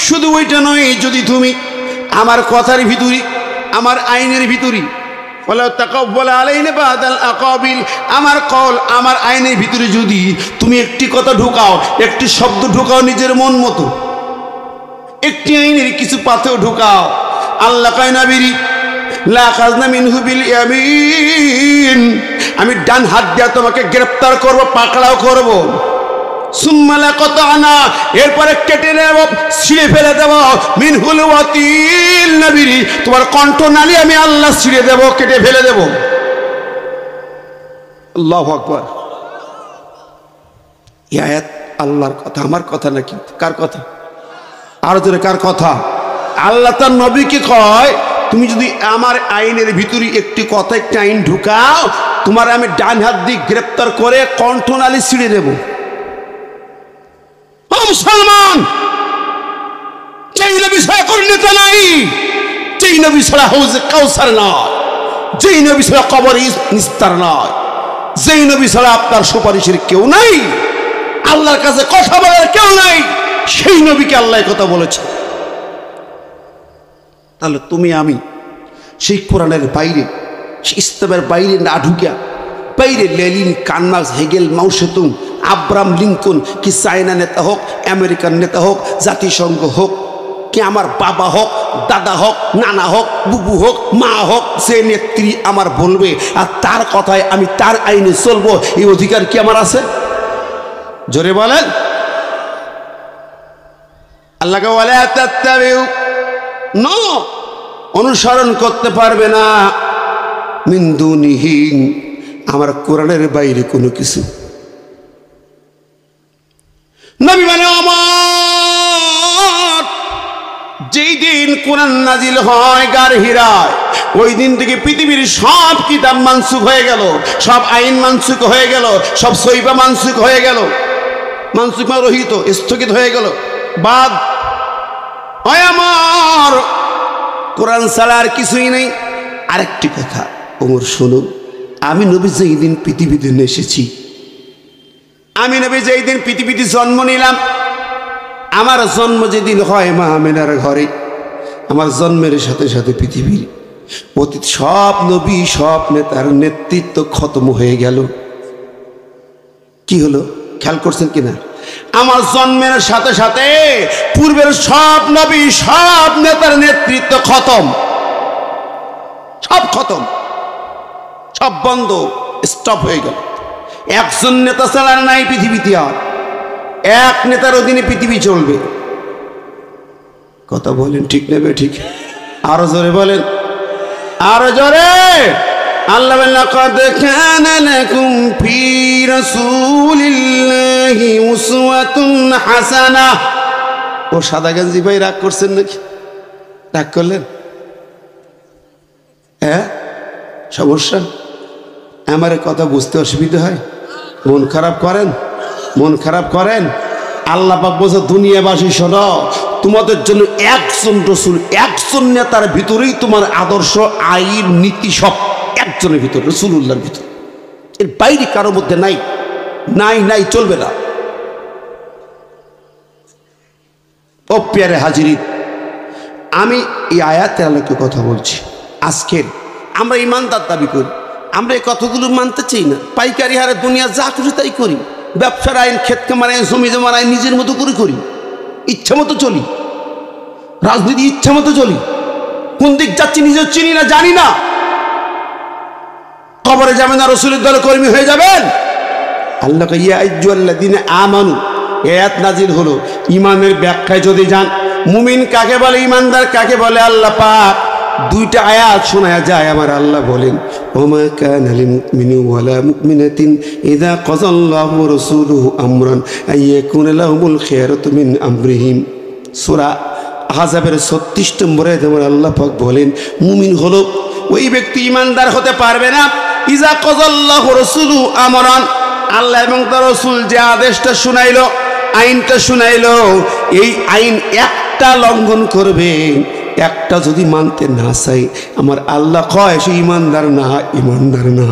শুধু ওইটা নয়, যদি তুমি আমার কথার ভিতরে, আমার আইনের ভিতরে, ওয়ালাউ তাকাওয়ালা আলাইনা বাদাল আকাবিল, আমার কল, আমার আইনের ভিতরে যদি তুমি একটি কথা ঢুকাও, একটি শব্দ ঢুকাও নিজের মন মতো, একটি আইনের কিছু পাথেও ঢুকাও, আল্লাহ কয় নবী লাআখাযনা মিনহু বিল ইয়ামিন, আমি ডান হাত দিয়ে তোমাকে গ্রেফতার করব, পাকড়াও করব। সুম্মা লাকাতানা, এরপরে কেটে নেব, ছিঁড়ে ফেলে দেব, মিনহুল ওয়াতিল, নবী তোমার কণ্ঠনালী আমি আল্লাহ ছিঁড়ে দেব, কেটে ফেলে দেব। আল্লাহু আকবার। এই আয়াত আল্লাহর কথা, আমার কথা না, কিন্তু কার কথা? আরো জোরে, কার কথা? আল্লাহ তার নবীকে কয়, তুমি যদি আমার আইনের ভিতরে একটি কথা, একটি আইন ঢুকাও, তোমার আমি ডান হাত দিয়ে গ্রেফতার করে কণ্ঠনালী ছিঁড়ে দেব। মুসলমান, যেই নবী ছাড়া কোন নেতা নাই, যেই নবী ছাড়া হাউজে কাউসার নয়, যেই নবী ছাড়া কবর নিস্তার নয়, যেই নবী ছাড়া আপনার সুপারিশের কেউ নাই, আল্লাহর কাছে কথা বলার কেউ নাই, সেই নবীকে আল্লাহ কথা বলেছে। তাহলে তুমি আমি সেই কোরআনের বাইরে, সেই ইসলামের বাইরে না ঢুকিয়া, বাইরে লেনিন, কার্ল মার্কস, হেগেল, মাও সেতুং, আব্রাহাম লিঙ্কন, কি চায়না নেতা হোক, আমেরিকান নেতা হোক, জাতিসংঘ হোক, কি আমার বাবা হোক, দাদা হোক, নানা হোক, বুবু হোক, মা হোক, সে নেত্রী আমার বলবে আর তার কথায় আমি তার আইনে চলবো, এই অধিকার কি আমার আছে? জোরে বলেন। আল্লাহকে ওয়ালা তাত্তাবিউ, নো, অনুসরণ করতে পারবে না, মিন দুনিহি, আমার কোরআনের বাইরে কোনো কিছু। নবী মানে আমার যেই দিন কোরআন নাজিল হয় গার হিরায়, ওই দিন থেকে পৃথিবীর সব কিতাব মানসুখ হয়ে গেল, সব আইন মানসুখ হয়ে গেল, সব সহিফা মানসুখ হয়ে গেল, মানসুখ রহিত, স্থগিত হয়ে গেল, বাদ। আমার কোরআন ছাড়া আর কিছুই নেই। আরেকটি কথা ওমর শুনুন, আমি নবী যেই দিন পৃথিবীতে এসেছি, আমি নবী যেই দিন পৃথিবীতে জন্ম নিলাম, আমার জন্ম যেদিন হয় মা আমেনার ঘরে, আমার জন্মের সাথে সাথে পৃথিবীর অতীত সব নবী, সব নেতার নেতৃত্ব খতম হয়ে গেল। কি হলো খেয়াল করছেন কিনা? আমার জন্মের সাথে সাথে পূর্বের সব নবী, সব নেতার নেতৃত্ব খতম, সব খতম, সব বন্ধ, স্টপ হয়ে গেল। একজন নেতা ছাড়া নাই পৃথিবীতে, আর এক নেতার অধীনে পৃথিবী চলবে। কথা বলেন ঠিক নেবে? ঠিক, আরো জোরে বলেন, আরো জোরে। আল্লাহ লাকাদ কানা লাকুম ফি রাসূলিল্লাহি উসওয়াতুন হাসানাহ। ও সাদা গেঞ্জি ভাই রাগ করছেন নাকি? রাগ করলেন? হ্যাঁ, সমস্যা? আমার কথা বুঝতে অসুবিধা হয়? মন খারাপ করেন? মন খারাপ করেন? আল্লাহ পাক বলছে দুনিয়াবাসী শোনো, তোমাদের জন্য একজন রসুল, একজন নেতার ভিতরেই তোমার আদর্শ, আইন, নীতি সব একজনের ভিতর, রসুলুল্লাহর ভিতর। এর বাইরে কারোর মধ্যে নাই, নাই নাই, চলবে না। ও প্যারে হাজিরিন, আমি এই আয়াতের আলোকে কথা বলছি। আজকের আমরা ইমানদার দাবি করি, আমরা এই কথাগুলো মানতে চাই না। পাইকারি হারে দুনিয়া যা খুশি তাই করি, ব্যবসার আইন, ক্ষেত খামার আইন, জমি জমার আইন নিজের মতো করে করি, ইচ্ছা মতো চলি, রাজনীতি ইচ্ছা মতো চলি, কোন দিক যাচ্ছি নিজের চিনি না, জানি না। কবরে যাবেন না, রসুলের দলে কর্মী হয়ে যাবেন। আল্লাহ ইয়া আইয়ুহাল্লাযীনা আমানু আয়াত নাজিল হলো। ইমানের ব্যাখ্যায় যদি যান, মুমিন কাকে বলে, ইমানদার কাকে বলে, আল্লাহ পাক দুইটা আয়াত শোনা যায়। আমার আল্লাহ বলেন, ওমা কানা লিল মুমিনি ওয়ালা মুমিনাতিন ইযা কাযাল্লাহু ওয়া রাসূলুহু আমরান আইয়াকুনা লাহুমুল খিয়ারাতু মিন আমরিহিম। সূরা আহজাবের 36 নম্বরে আমার আল্লাহ পাক বলেন, মুমিন হলো ওই ব্যক্তি, ইমানদার হতে পারবে না ইযা কাযাল্লাহু ওয়া রাসূলুহু আমরান, আল্লাহ এবং তার রাসূল যে আদেশটা শুনাইলো, আইনটা শুনাইলো, এই আইন একটা লঙ্ঘন করবে, একটা যদি মানতে না চাই, আমার আল্লাহ কয় সে ইমানদার না, ইমানদার না।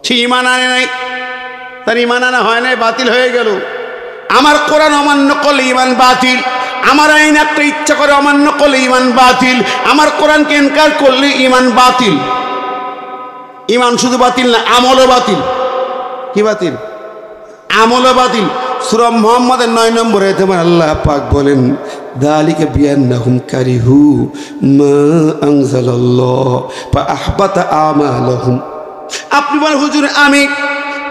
সে ইমান আনে নাই, তার ইমান আনা হয় নাই, বাতিল হয়ে গেল। আমার কোরআন অমান্য করলে ইমান বাতিল, আমার আইন একটা ইচ্ছা করে অমান্য করলে ইমান বাতিল, আমার কোরআনকে ইনকার করলে ইমান বাতিল। ইমান শুধু বাতিল না, আমলও বাতিল। কি বাতিল? আমলও বাতিল। সূরা মুহাম্মাদের 9 নম্বরে তোমার আল্লাহ পাক বলেন, যালিকা বিআন্নাহুম কারিহু মা আনজালাল্লাহ ফাআহবাতা আমালাহুম। আপনি বলেন, হুজুর আমি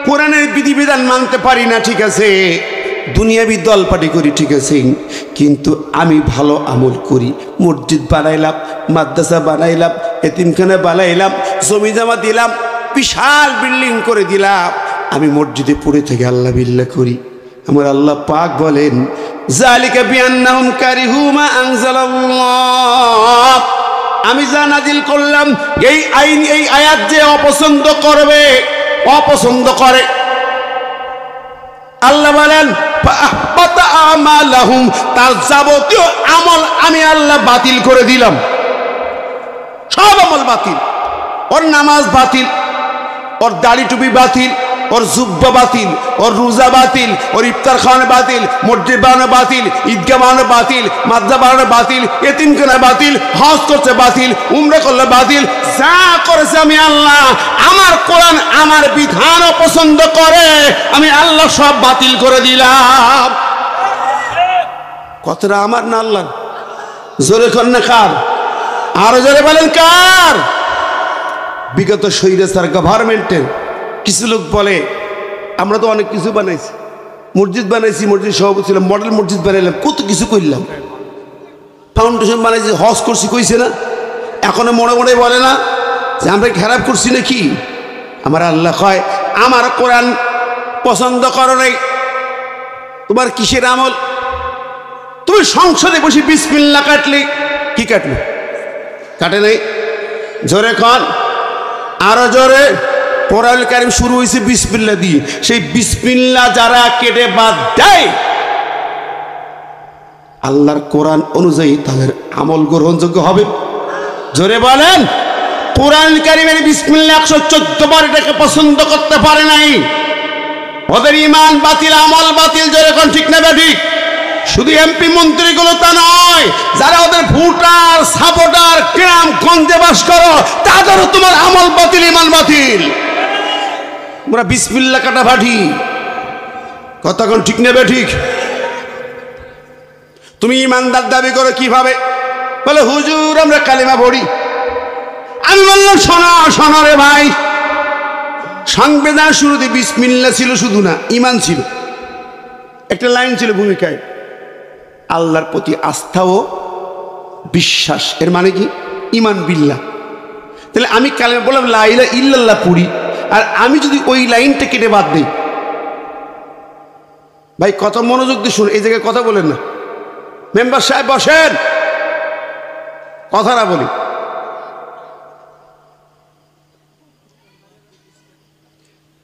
কোরআনের বিধিবিধান মানতে পারি না, ঠিক আছে, দুনিয়াবি দলপাটি করি, ঠিক আছে, কিন্তু আমি ভালো আমল করি, মসজিদ বানাইলাম, মাদ্রাসা বানাইলাম, এতিমখানা বানাইলাম, জমি জমা দিলাম, বিশাল বিল্ডিং করে দিলাম, আমি মসজিদে পড়ে থেকে আল্লাহ বিল্লাহ করি। আমার আল্লাহ পাক বলেন, যালিকা বিআন্নাহুম কারিহু মা আনজালাল্লাহ, আমি যা নাজিল করলাম এই আইন, এই আয়াত যে অপছন্দ করবে, অপছন্দ করে, আল্লাহ বলেন ফাআহবাতা আমালাহুম, তার যাবতীয় আমল আমি আল্লাহ বাতিল করে দিলাম। সব আমল বাতিল, ওর নামাজ বাতিল, ওর দাড়ি টুপি বাতিল, ওর জুব্বা বাতিল, ওর রোজা বাতিল, ওর ইফতার খাওয়ানো বাতিল, মসজিদ বানানো বাতিল, ঈদগাহ বানানো বাতিল, মাদ্রাসা বানানো বাতিল, এতিমখানা বাতিল, হজ করতে বাতিল, উমরা করলে বাতিল, যা করেছে আমি আল্লাহ, আমার কোরআন আমার বিধান অপছন্দ করে, আমি আল্লাহ সব বাতিল করে দিলাম। কথাটা আমার না আল্লাহ? জোরে কর না কার? আরো জোরে বলেন কার? বিগত স্বৈরাচার গভর্নমেন্টের কিছু লোক বলে, আমরা তো অনেক কিছু বানাইছি, মসজিদ বানাইছি, মসজিদ সভাপতি ছিলাম, মডেল মসজিদ বানাইলাম, কত কিছু করলাম, ফাউন্ডেশন বানাইছি, হজ করছি, কইছে না? এখনো মনে মনে বলে না যে আমরা খারাপ করছি নাকি? আমার আল্লাহ কয়, আমার কোরআন পছন্দ করো নাই, তোমার কিসের আমল? তুমি সংসদে বসে বিসমিল্লাহ কাটলে, কি কাটলো? কাটে নাই? জোরে কন, আরো জোরে। কোরআন কারীম শুরু হয়েছে বিসমিল্লাহ দিয়ে, সেই বিসমিল্লাহ যারা কেটে বাদ দেয়, আল্লাহর কোরআন অনুযায়ী তাদের আমল গ্রহণযোগ্য হবে। জোরে বলেন। কোরআন কারীমের বিসমিল্লাহ 114 বার এটাকে পছন্দ করতে পারে নাই, ওদের ইমান বাতিল, আমল বাতিল। জোরে কোন ঠিক না ঠিক? শুধু এমপি মন্ত্রীগুলো তা নয়, যারা ওদের ভোটার সাপোর্টার গ্রাম গঞ্জে বাস করো, তাদেরও তোমার আমল বাতিল, ইমান বাতিল। আমরা বিসমিল্লাহ কাটা ভাটি, কথা কোন ঠিক নেবে ঠিক? তুমি ইমানদার দাবি করো কিভাবে? বলে হুজুর আমরা কালিমা পড়ি। আমি বললাম শোনো শোনো রে ভাই, সংবিধান শুরুতে বিসমিল্লাহ ছিল শুধু না, ইমান ছিল, একটা লাইন ছিল ভূমিকায়, আল্লাহর প্রতি আস্থা ও বিশ্বাস। এর মানে কি? ইমান বিল্লাহ। তাহলে আমি কালিমা বললাম লা ইলাহা ইল্লাল্লাহ পড়ি, আর আমি যদি ওই লাইনটা কেটে বাদ দিই, ভাই কত মনোযোগ দিয়ে শুন, এই জায়গায় কথা বলেন না, মেম্বার সাহেব বসেন, কথাটা বলি।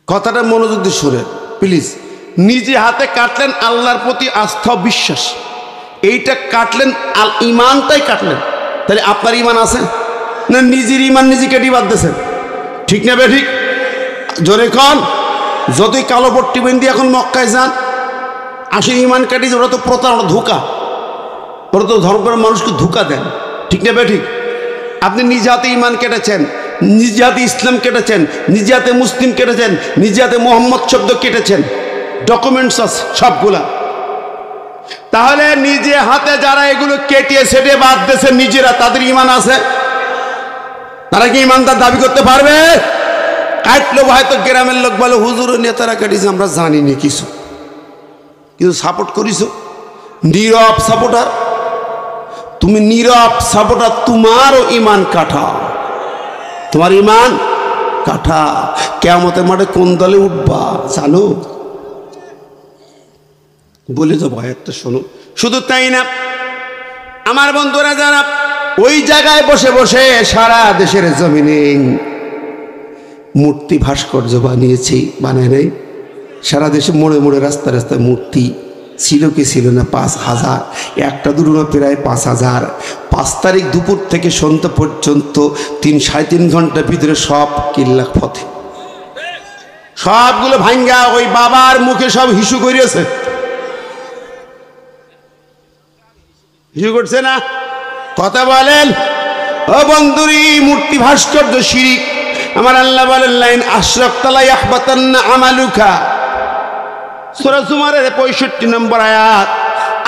কথাটা মনোযোগ দিয়ে শুনেন প্লিজ। নিজে হাতে কাটলেন আল্লাহর প্রতি আস্থা বিশ্বাস, এইটা কাটলেন, আল ইমানটাই কাটলেন। তাহলে আপনার ইমান আছে না? নিজের ইমান নিজে কেটে বাদ দিয়েছেন, ঠিক না বে ঠিক? জোরে কন। যতই কালো পট্টি বেঁধে এখন মক্কায় যান, আসে ইমান কাটিয়েছে, ওরা তো প্রতারণা, ধোঁকা। ওরা তো ধর্মের মানুষকে ধোঁকা দেন, ঠিক না বে ঠিক? আপনি নিজ হাতে ইমান কেটেছেন, নিজ হাতে ইসলাম কেটেছেন, নিজ হাতে মুসলিম কেটেছেন, নিজ হাতে মোহাম্মদ শব্দ কেটেছেন, ডকুমেন্টস আছে সবগুলা। তাহলে নিজে হাতে যারা এগুলো কেটে সেটে বাদ দিয়েছে নিজেরা, তাদের ইমান আছে? তারা কি ইমানদার দাবি করতে পারবে? কাটলো হয়তো গ্রামের লোক বলে হুজুর নেতারা কাটিছে, আমরা জানিনি কিছু, কিন্তু সাপোর্ট করিস। নীরব সাপোর্টার তুমি, নীরব সাপোর্টার। তোমারও ইমান কাঠা, তোমার ইমান কাঠা। কিয়ামতের মাঠে কোন দলে উঠবা জানো? বলে যাবো একটা, শোনো। শুধু তাই না, আমার বন্ধুরা যারা ওই জায়গায় বসে বসে সারা দেশের জমিনে মূর্তি ভাস্কর্য বানিয়েছে, বানায় নাই? সারা দেশে মোড়ে মোড়ে রাস্তায় রাস্তায় মূর্তি ছিল কি ছিল না? 5,000, একটা দুটো না, প্রায় 5,000। 5 তারিখ দুপুর থেকে সন্ধ্যা পর্যন্ত 3-3.5 ঘন্টার ভিতরে সব কিল্লা পথে, সবগুলো ভাঙ্গা ওই বাবার মুখে সব হিসু করিয়েছে। হিসু করছে না? কথা বলেন ও বন্ধুরি। মূর্তি ভাস্কর্য শিরিক। আমার আল্লাহ বলেন লাইন আশরাকতা লা ইয়াহবাতান্না আমালুকা, সূরা জুমারের 65 নম্বর আয়াত।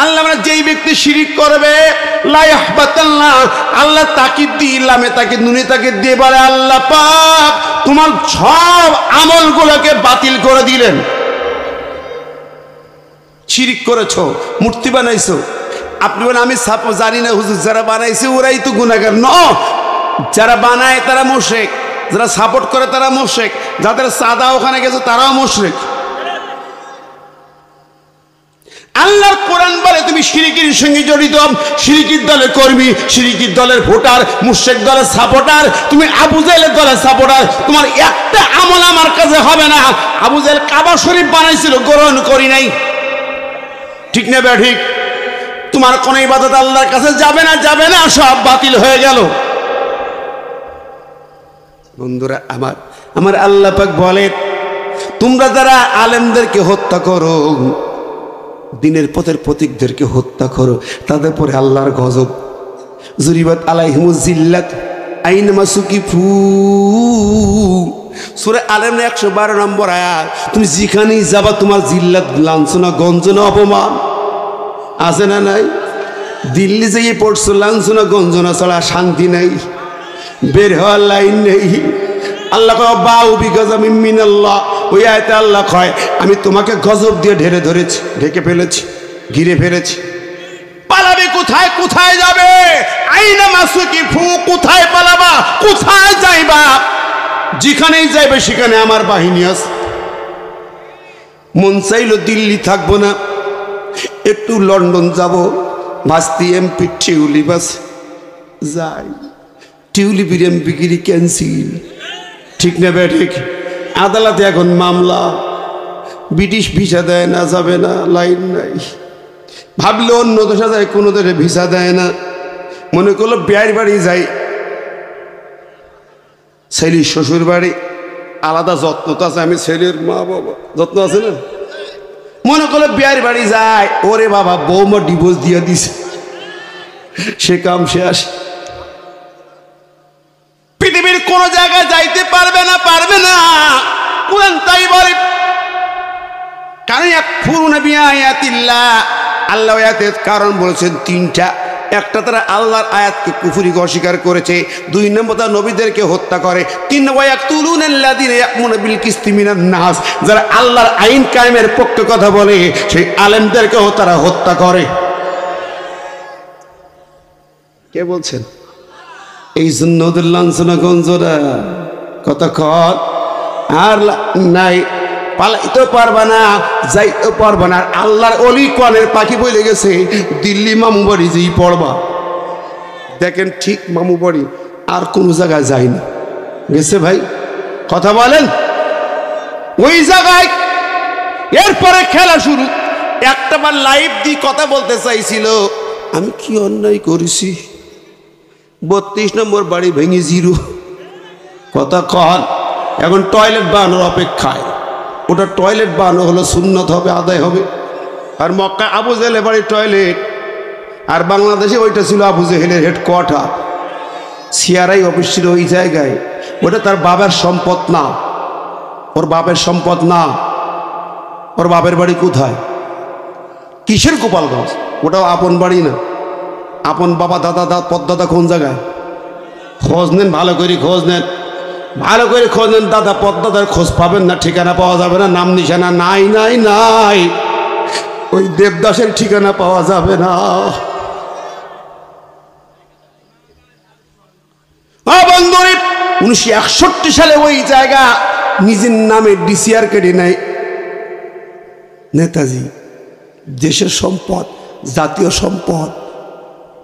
আল্লাহ বলেন যেই ব্যক্তি শিরিক করবে, লা ইয়াহবাতান্না, আল্লাহ তাকিদ দিয়ে, ইলামে তাকিদ, নুনে তাকিদ দিয়ে বলে আল্লাহ পাক তোমার সব আমলগুলোকে বাতিল করে দিলেন। শিরিক করেছো, মূর্তি বানাইছো। আপনি বলেন আমি জানি না হুজুর, যারা বানাইছে ওরাই তো গুনাহগার। ন, যারা বানায় তারা মুশরিক, যারা সাপোর্ট করে তারা মুশরিক, যাদের সাদা ওখানে গেছে তারাও মুশরিক। আল্লাহর কোরআন বলে তুমি শিরকির সঙ্গে জড়িত, শিরকির দলের কর্মী, শিরকির দলের ভোটার, মুশরিক দলের সাপোর্টার, তুমি আবু জাহেলের দলের সাপোর্টার, তোমার একটা আমল আমার কাছে হবে না। আবু জাহেল কাবা শরীফ বানাইছিল, গ্রহণ করি নাই, ঠিক না বে ঠিক? তোমার কোন ইবাদত আল্লাহর কাছে যাবে না, যাবে না, সব বাতিল হয়ে গেল। বন্ধুরা আমার, আমার আল্লাহ পাক বলে তোমরা যারা আলেমদেরকে হত্যা করো, দিনের পথের প্রতীকদেরকে হত্যা করো, তাদের পরে আল্লাহর গজব। জুরিবাত আলাইহিমুজ জিল্লাত আইনামা সুকিফু, সূরা আলেম 112 নম্বর আয়াত। তুমি যেখানেই যাবা তোমার জিল্লাত, লাঞ্ছনা, গঞ্জনা, অপমান আছে না নাই? দিল্লি যেয়ে পড়ছো, লাঞ্ছনা গঞ্জনা ছাড়া শান্তি নাই, বের হওয়ার লাইন নেই। আল্লাহ কয় বাউ বিগজামিন মিনাল্লাহ, ওই আয়াতে আল্লাহ কয় আমি তোমাকে গজব দিয়ে ঢেরে ধরেছি, ঢেকে ফেলেছি, ঘিরে ফেলেছি। পালাবে কোথায়? কোথায় যাবে? আইনা মাসুকিফু, কোথায় পালাবা? কোথায় যাইবা? যেখানেই যাইবে সেখানে আমার বাহিনী আছে। মন চাইলো দিল্লি থাকবো না, একটু লন্ডন যাব, ভাস্তি এমপি টিউলিপ আছে, যাই। টিউলিপির এমপিগিরি ক্যান্সিল, ঠিক না বে ঠিক? আদালতে এখন মামলা, ব্রিটিশ ভিসা দেয় না, যাবে না, লাইন নাই। ভাবলে অন্য দেশে যায়, কোনো দেশে ভিসা দেয় না। মনে করলো বিয়ের বাড়ি যাই, ছেলের শ্বশুর বাড়ি আলাদা যত্ন তো আছে, আমি ছেলের মা বাবা যত্ন আছে না। মনে করলো বিয়ের বাড়ি যায়, ওরে বাবা বৌমা ডিভোর্স দিয়ে দিছে, সে কাম শেষ। পৃথিবীর কোন জায়গায় যাইতে পারবে না, পারবে না। কোরআন তাই বলে, কারণ ইয়াকফুরুনা বিআয়াতিল্লাহ, আল্লাহ আয়াতের কারণ বলেছেন 3টা। একটা, তারা আল্লাহর আয়াতকে কুফরিকে অস্বীকার করেছে। 2 নম্বর, তারা নবীদেরকে হত্যা করে। 3 নম্বর, ইয়াকতুলুনাল্লাযীনা ইয়া'মুরুনা বিল কিসতি মিনান নাস, যারা আল্লাহর আইন কায়েমের পক্ষে কথা বলে সেই আলেমদেরকেও তারা হত্যা করে। কে বলছেন? এই জন্য ওদের লাঞ্ছনা গঞ্জনা কতক্ষণ আর নাই, পালাইতেও পারবা না, যাইতেও পারবা না। আর আল্লাহর অলি কোরআনের পাখি বলে গেছে দিল্লি মামু বাড়ি যেই পড়বা, দেখেন ঠিক মামু বাড়ি আর কোনো জায়গায় যায়নি, গেছে ভাই? কথা বলেন। ওই জায়গায় এরপরে খেলা শুরু। একটাবার লাইভ দিয়ে কথা বলতে চাইছিল, আমি কি অন্যায় করেছি? 32 নম্বর বাড়ি ভেঙে জিরো। কথা কন। এখন টয়লেট বানানোর অপেক্ষায়। ওটা টয়লেট বানানো হলো সুন্নত হবে, আদায় হবে। আর মক্কা আবু জেহেলের বাড়ি টয়লেট, আর বাংলাদেশে ওইটা ছিল আবু জেহেলের হেডকোয়ার্টার। সিআরআই অফিস ছিল ওই জায়গায়। ওটা তার বাবার সম্পদ না, ওর বাপের সম্পদ না। ওর বাপের বাড়ি কোথায়? কিসের গোপালগঞ্জ? ওটাও আপন বাড়ি না। আপন বাবা দাদা পদ্দাদা কোন জায়গায়? খোঁজ নেন, ভালো করে খোঁজ নেন, ভালো করে খোঁজ নেন। দাদা পদ্দাদার খোঁজ পাবেন না, ঠিকানা পাওয়া যাবে না, নাম নিশানা নাই নাই নাই। ওই দেবদাসের ঠিকানা পাওয়া যাবে না। বন্ধুরে 1961 সালে ওই জায়গা নিজের নামে ডিসিআর কেটে নেয় নেতাজি। দেশের সম্পদ, জাতীয় সম্পদ।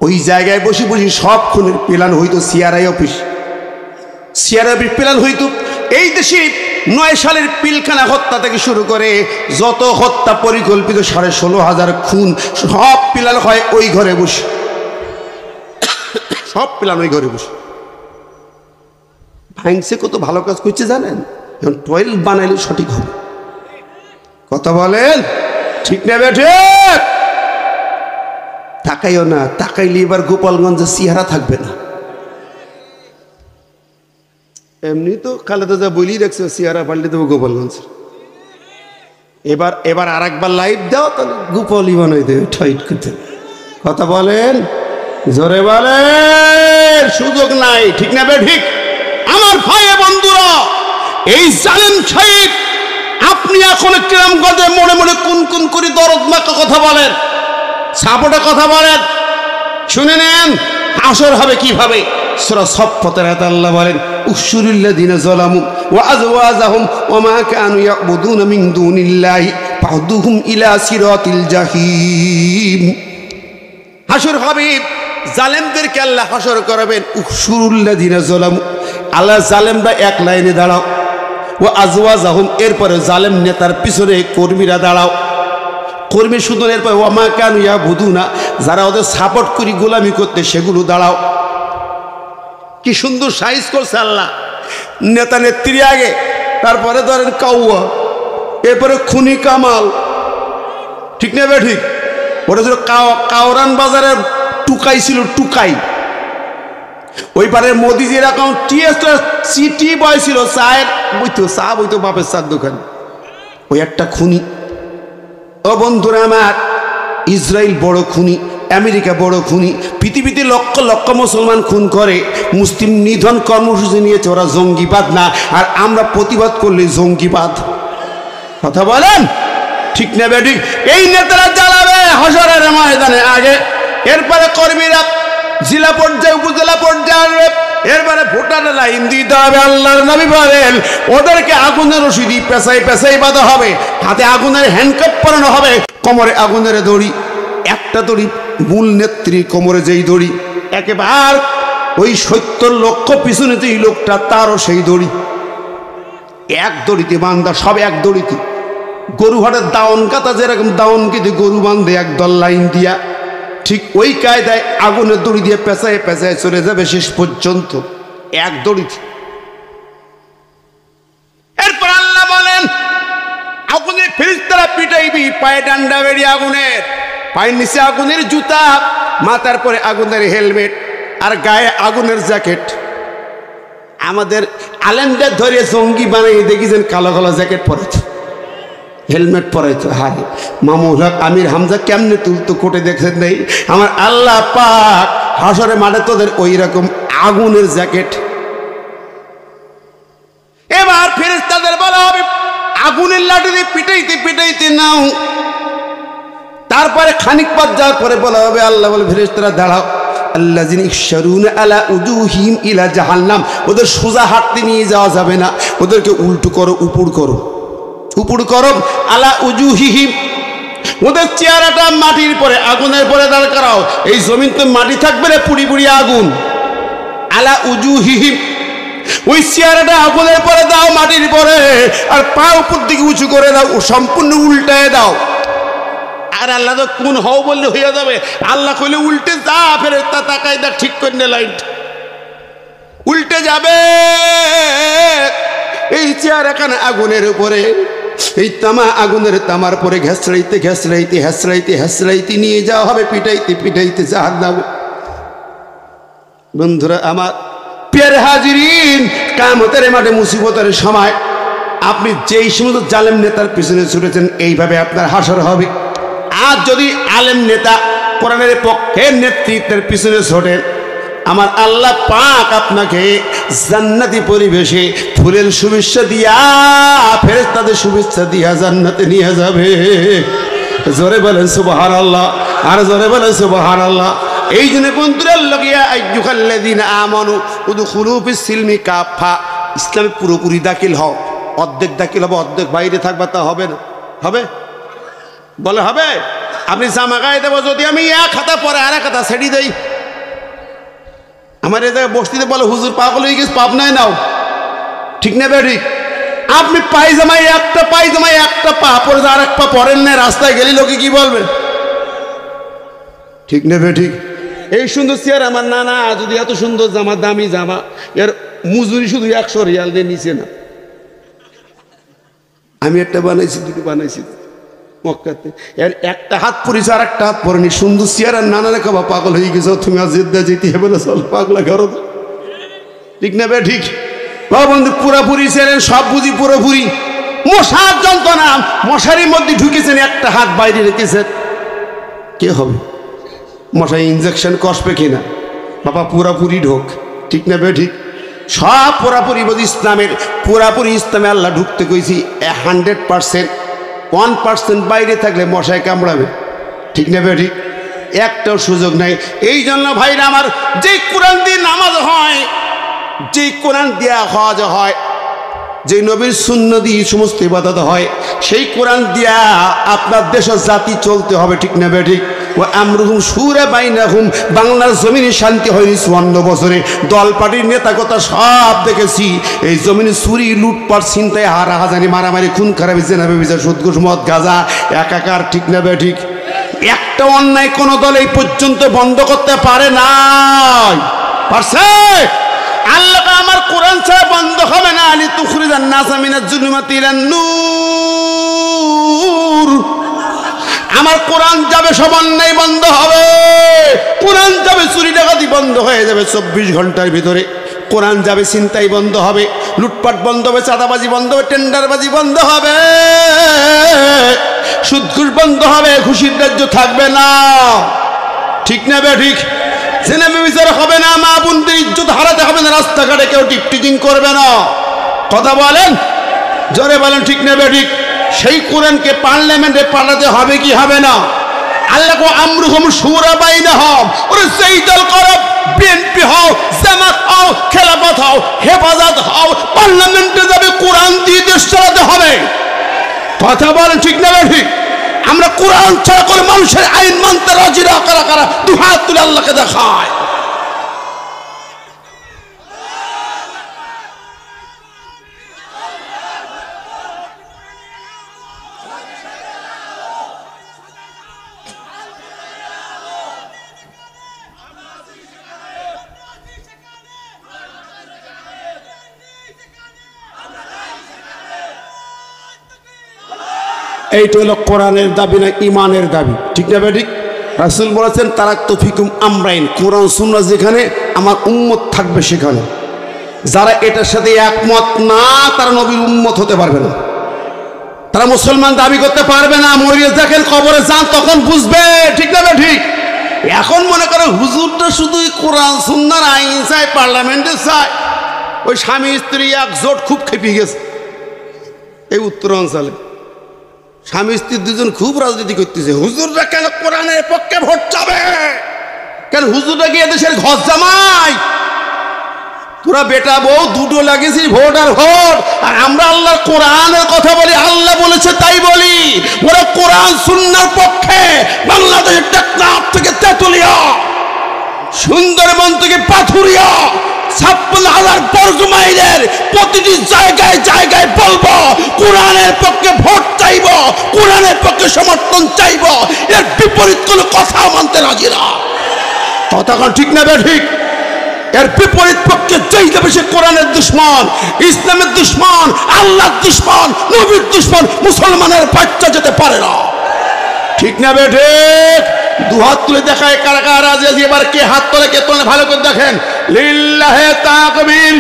ওই জায়গায় বসে বসে সব খুনের প্ল্যান হইতো। সিআরআই অফিস প্ল্যান হইতো। এই দেশে 9 সালের পিলখানা হত্যা থেকে শুরু করে যত হত্যা পরিকল্পিত 16,500 খুন, সব প্ল্যান হয় ওই ঘরে বসে। সব প্ল্যান ওই ঘরে বসে। ভাঙছে কত ভালো কাজ করছে জানেন? এখন টয়লেট বানাইলে সঠিক হবে। কথা বলেন ঠিক না বেঠে? তাকাইও না, তাকাইলে এবার গোপালগঞ্জের চেহারা থাকবে না। এমনি তো খালেদা যা বলি রাখছে চেহারা পাল্টে দেবো গোপালগঞ্জ। এবার আর একবার লাইভ দাও, তাহলে গোপালই বানাই দেবে ঠাইট করতে। কথা বলেন জোরে বলেন, সুযোগ নাই। ঠিক না বে ঠিক? আমার ভাই বন্ধুরা, এই জালেম শহীদ আপনি এখন কিরামগঞ্জে মনে মনে কোন করে দরদ মাখা কথা বলেন, সাপোর্টে কথা বলেন। শুনে নেন হাসর হবে কিভাবে। সূরা সফফাতের আয়াতে আল্লাহ বলেন, উশরুল্লাযিনা যালামু ওয়া আযওয়াজাহুম ওয়া মা কানু ইয়াবুদুনা মিন দুনিল্লাহি ফাহদুহুম ইলা সিরাতিল জাহিম। হাসর হবে, জালেমদেরকে আল্লাহ হাসর করাবেন। উশরুল্লাযিনা যালামু, আল্লাহ জালেমরা এক লাইনে দাঁড়াও। ওয়া আযওয়াজাহুম, এরপরে জালেম নেতার পিছনে কর্মীরা দাঁড়াও। কর্মী শুধু, এরপর ওয়া মা কানু ইয়াবুদুনা, যারা ওদের সাপোর্ট করি গোলামি করতে, সেগুলো দাঁড়াও। কি সুন্দর সাইজ করছে আল্লাহ। নেতা নেত্রী আগে, তারপরে ধরেন কাউয়া, এরপরে খুনি কামাল। ঠিক না বে ঠিক? ওটা ছিল কাওরান বাজারের টুকাই ছিল, টুকাই। ওই পারে মোদি যেরকম সিটি বয় ছিল, চায়ের বইতো, চা বইতো বাপের চার দোকান। ওই একটা খুনি। ও বন্ধুরা আমার, ইসরায়েল বড় খুনি, আমেরিকা বড় খুনি। পৃথিবীতে লক্ষ লক্ষ মুসলমান খুন করে। মুসলিম নিধন কর্মসূচি নিয়েছে, ওরা জঙ্গিবাদ না। আর আমরা প্রতিবাদ করলে জঙ্গিবাদ। কথা বলেন ঠিক না বেঠিক? এই নেতারা জ্বালাবে হাসরের ময়দানে আগে, এরপরে কর্মীরা জেলা পর্যায়ে, উপজেলা পর্যায়ে, এরপরে ভোটারের লাইন দিতে হবে। আল্লাহর নবী বলেন, ওদেরকে আগুনের রশি পেঁচাই পেঁচাই বাঁধা হবে, হাতে আগুনের হ্যান্ডকাপ পরানো হবে, কোমরে আগুনের দড়ি। একটা দড়ি মূল নেত্রী কোমরে, যেই দড়ি একেবারে ওই 70 লক্ষ পিছনে যেই লোকটা, তারও সেই দড়ি। এক দড়িতে বান্ধা, সব এক দড়িতে। গরু হাটের দাওন কাতা যেরকম দাওন কেটে গরু বান্ধে একদল লাইন দিয়া, ঠিক ওই কায়দায় আগুনের দড়ি দিয়ে পেঁচায় পেঁচায় চলে যাবে শেষ পর্যন্ত, এক দড়িতে। এরপর আল্লাহ বলেন, আগুনের ফেরেশতারা পিটাইবি, পায়ে ডান্ডা বেরিয়ে আগুনের, পায়ের নিচে আগুনের জুতা, মাথার পরে আগুনের হেলমেট, আর গায়ে আগুনের জ্যাকেট। আমাদের আলেমদের ধরে জঙ্গি বানাই দেখেছেন, কালো কালো জ্যাকেট পরেছে, হেলমেট পরাইতো। হায় মামুল হক আমির হামজা কেমনে তুলতো কোটে দেখছেন নেই? আমার আল্লাহ পাক হাসরে মাঠে তোদের ওই রকম আগুনের জ্যাকেট। এবার ফেরেশতাদের বলা হবে, আগুনের লাঠি দিয়ে পিটাইতে পিটাইতে নাও। তারপরে খানিক পথ যাওয়ার পরে বলা হবে, আল্লাহ বলে ফেরেশতারা দাঁড়াও। আল্লাযিনা ইশারুনা আলা উজুহিম ইলা জাহান্নাম, ওদের সোজা হাঁটতে নিয়ে যাওয়া যাবে না, ওদেরকে উল্টো করো, উপর করো, উপর করো। আলা উজুহিহিম, ওদের চেহারাটা মাটির পরে, আগুনের পরে দাঁড় করাও। এই জমিন তো মাটি থাকবে না, পুড়ি পুড়ি আগুন। আলা উজুহিহিম, ওই চেহারাটা আগুনের পরে দাও, মাটির পরে, আর পা উপর দিকে উঁচু করে দাও, সম্পূর্ণ উল্টায় দাও। আর আল্লাহ তো কোন হও বললে হইয়া যাবে, আল্লাহ কইলে উল্টে যা, ফেরেশতা তাকাই দা ঠিক করে নে, লাইট উল্টে যাবে। এই চেয়ার এখানে আগুনের উপরে, এই তামা আগুনের তামার পরে ঘেঁচড়াইতে ঘেঁচড়াইতে হেঁচড়াইতে হেঁচড়াইতে নিয়ে যাওয়া হবে, পিটাইতে পিটাইতে জাহান্নামে। বন্ধুরা আমার প্রিয় হাজিরিন, কিয়ামতের মাঠে মুসিবতের সময় আপনি যেই সমস্ত জালেম নেতার পিছনে ছুটেছেন, এইভাবে আপনার হাসর হবে। আর যদি আলেম নেতা কোরআনের পক্ষে নেতৃত্বের পিছনে ছোটেন, আমার আল্লাহ পাক আপনাকে জান্নাতি পরিবেশে ফুলের শুভেচ্ছা দিয়া, ফেরেশতাদের শুভেচ্ছা দিয়া জান্নাতে নিয়ে যাবে। জোরে বলেন সুবহানাল্লাহ, আর জোরে বলেন সুবহানাল্লাহ। এই জন্য বন্ধুরা, লাগিয়া আইয়ুহাল্লাযীনা আমানু উদখুলু ফিস-সিলমি কাফা, ইসলামে পুরোপুরি দাখিল হও। অর্ধেক দাখিল হবে, অর্ধেক বাইরে থাকবা, তা হবে না? হবে? বলে হবে? আপনি জামা গায়ে দেবো, যদি আমি এক হাতা পরে আর এক হাতা ছেড়ে দেই, আমার এই জায়গায় বস্তিতে বলে হুজুর পাগল হয়ে গেছে, পাপ নাই নাও, ঠিক না বে ঠিক? আপনি পায়জামায় একটা পা পরে আর এক পা পরেন না, রাস্তায় গেলে লোকে কি বলবে, ঠিক না বে ঠিক? এই সুন্দর চেয়ার আমার নানা, যদি এত সুন্দর জামা, দামি জামা, এর মজুরি শুধু 100 রিয়াল দিয়ে নিচে না। আমি একটা বানাইছি, দুটো বানাইছি মক্কাতে, এর একটা হাত পরিছে আর একটা হাত পরেনি, সুন্দর চেয়ার। আর নানা রেখা পাগল হয়ে গেছ, তুমি আজ জেদ্দা যেতে হবে না, চল পাগলা ঘর, ঠিক না বে ঠিক? বন্ধু পুরোপুরি চেয়ারের সব বুঝি পুরোপুরি। মশার যন্ত্রণা, মশারির মধ্যে ঢুকেছেন, একটা হাত বাইরে রেখেছেন, কে হবে? মশাই ইঞ্জেকশন কষবে কিনা? বাবা পুরাপুরি ঢোক, ঠিক না বে ঠিক? সব পুরাপুরি বুঝি ইসলামের, পুরাপুরি ইসলামে আল্লাহ ঢুকতে কইছি 100%। 1% বাইরে থাকলে মশায় কামড়াবে, ঠিক না বে ঠিক? একটাও সুযোগ নাই। এই জন্য ভাইরা আমার, যেই কোরআন দিয়ে নামাজ হয়, যেই কোরআন দিয়া হজ হয়, যে নবীর সুন্নাহ দিয়ে সমস্ত ইবাদত হয়, সেই কোরআন দিয়া আপনার দেশ জাতি চলতে হবে, ঠিক না বে ঠিক? ও আমরুহুম শুরা বাইনাহুম, বাংলার জমিনে শান্তি হয়নি 54 বছরে। দল পার্টির নেতা কথা সব দেখেছি, এই জমিনে চুরি, লুটপাট, ছিনতাই, হারাহাজারি, মারামারি, খুন খারাপি, জেনাবে বিচার, সুদ ঘুষ, মদ, গাঁজা একাকার, ঠিক না বে ঠিক? একটা অন্যায় কোন দল এই পর্যন্ত বন্ধ করতে পারে নাই, পারছে? আল্লাহ আমার কোরআন ছাড়া বন্ধ হবে না। আলী তুখরিজান নাসা মিনাজ জুলুমাতি ইলান নূর, আমার কোরআন যাবে, সব অন্যায় বন্ধ হবে, কোরআন যাবে, চুরি ডাকাতি বন্ধ হয়ে যাবে 24 ঘন্টার ভিতরে। কোরআন যাবে, ছিনতাই বন্ধ হবে, লুটপাট বন্ধ হবে, চাঁদাবাজি বন্ধ হবে, টেন্ডারবাজি বন্ধ হবে, সুদ ঘুষ বন্ধ হবে, ঘুষির রাজ্য থাকবে না, ঠিক না বে ঠিক? জেনাবে বিচার হবে না, মা বোনদের ইজ্জত হারাতে হবে না, রাস্তাঘাটে কেউ টিপটিজিং করবে না। কথা বলেন, জোরে বলেন, ঠিক না বে ঠিক? সেই কোরআনকে পার্লামেন্টে পাঠাতে হবে কি হবে না? আল্লাহ কো আমরুহুম শুরা বাইনাহুম, ওরে সেই দল করো, বিএনপি হও, জামাত হও, খেলাফত হও, হেফাজত হও, পার্লামেন্টে যাবে, কোরআন দিয়ে দেশ চালাতে হবে। কথা বলেন, ঠিক না বে ঠিক? আমরা কোরআন ছাড়া করে মানুষের আইন মানতে রাজি না, কারা কারা দুহাত তুলে আল্লাহকে দেখায়। এইটা হলো কোরআনের দাবি না ইমানের দাবি, ঠিক না বে ঠিক? রাসূল বলেছেন তারাক্তু ফিকুম আমরাইন, কোরআন সুন্নাহ যেখানে আমার উম্মত থাকবে সেখানে। যারা এটার সাথে একমত না, তারা নবীর উম্মত হতে পারবে না, তারা মুসলমান দাবি করতে পারবে না। মরিয়ে দেখেন, কবরে যান, তখন বুঝবে, ঠিক না বে ঠিক? এখন মনে করো হুজুরটা শুধুই কোরআন সুন্নাহর আইন চায়, পার্লামেন্টে চায়। ওই স্বামী স্ত্রী একজোট খুব খেপে গেছে এই উত্তরাঞ্চলে, স্বামী স্ত্রী দুজন খুব রাজনীতি করতেছে। হুজুররা কেন কোরআনের পক্ষে ভোট চাবে? কেন হুজুররা গিয়ে দেশের ঘর জামাই? তোরা বেটা বউ দুটো লাগিয়েছিস, ভোট আর ভোট, আর আমরা আল্লাহর কোরআনের কথা বলি, আল্লাহ বলেছে তাই বলি। ওরা কোরআন সুন্নাহর পক্ষে। বাংলাদেশের টেকনাফ থেকে তেতুলিয়া, সুন্দরবন থেকে পাথুরিয়া, 56,000 বর্গ মাইলের প্রতিটি জায়গায় জায়গায় বলবো কোরআনের পক্ষে ভোট চাইব, কোরআনের পক্ষে সমর্থন চাইব, এর বিপরীত কোনো কথা মানতে রাজি না। ততক্ষণ ঠিক না ঠিক? এর বিপরীত পক্ষে যেই যাবে সে কোরআনের দুশ্মন, ইসলামের দুশ্মন, আল্লাহর দুশ্মন, নবীর দুশ্মন, মুসলমানের বাচ্চা যেতে পারে না। ঠিক না ঠিক? দুহাত তুলে দেখায় কারা কারা রাজি আছে। এবার কে হাত তোলে কে তোলে ভালো করে দেখেন। লিল্লাহে তাকবীর,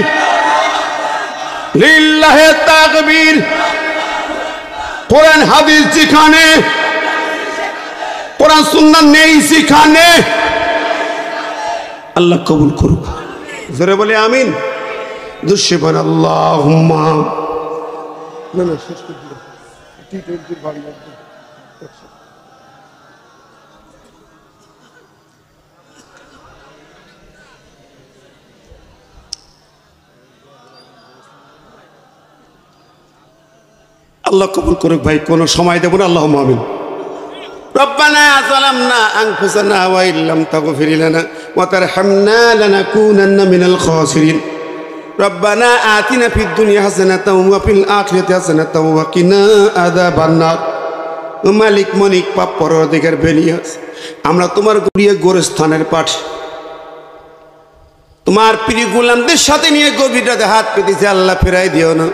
লিল্লাহে তাকবীর। কোরআন হাদিস যেখানে, কোরআন সুন্নাহ নেই সেখানে আল্লাহ কবুল করুক। জোরে বলে আমিন। দুশে বল আল্লাহুম্মা। না না শেষ করে দিও। টি20 ভালো লাগবে। আল্লাহ কবুল করুক ভাই, কোনো সময় দেব না। আল্লাহুম্মা আমিন। ربنا ظلمنا أنفسنا وإن لم تغفر لنا وترحمنا لنكونن من الخاسرين ربنا آتنا في الدنيا حسنة وفي الآخرة حسنة وقنا عذاب النار। মালিক মনিক পাপ পরদিকের বেনিয়াস, আমরা তোমার গড়িয়ে গোরস্থানের পাঠে তোমার প্রিয় গোলামদের সাথে নিয়ে গভীর রাতে হাত পেতেছি। আল্লাহ ফেরাই দিও না।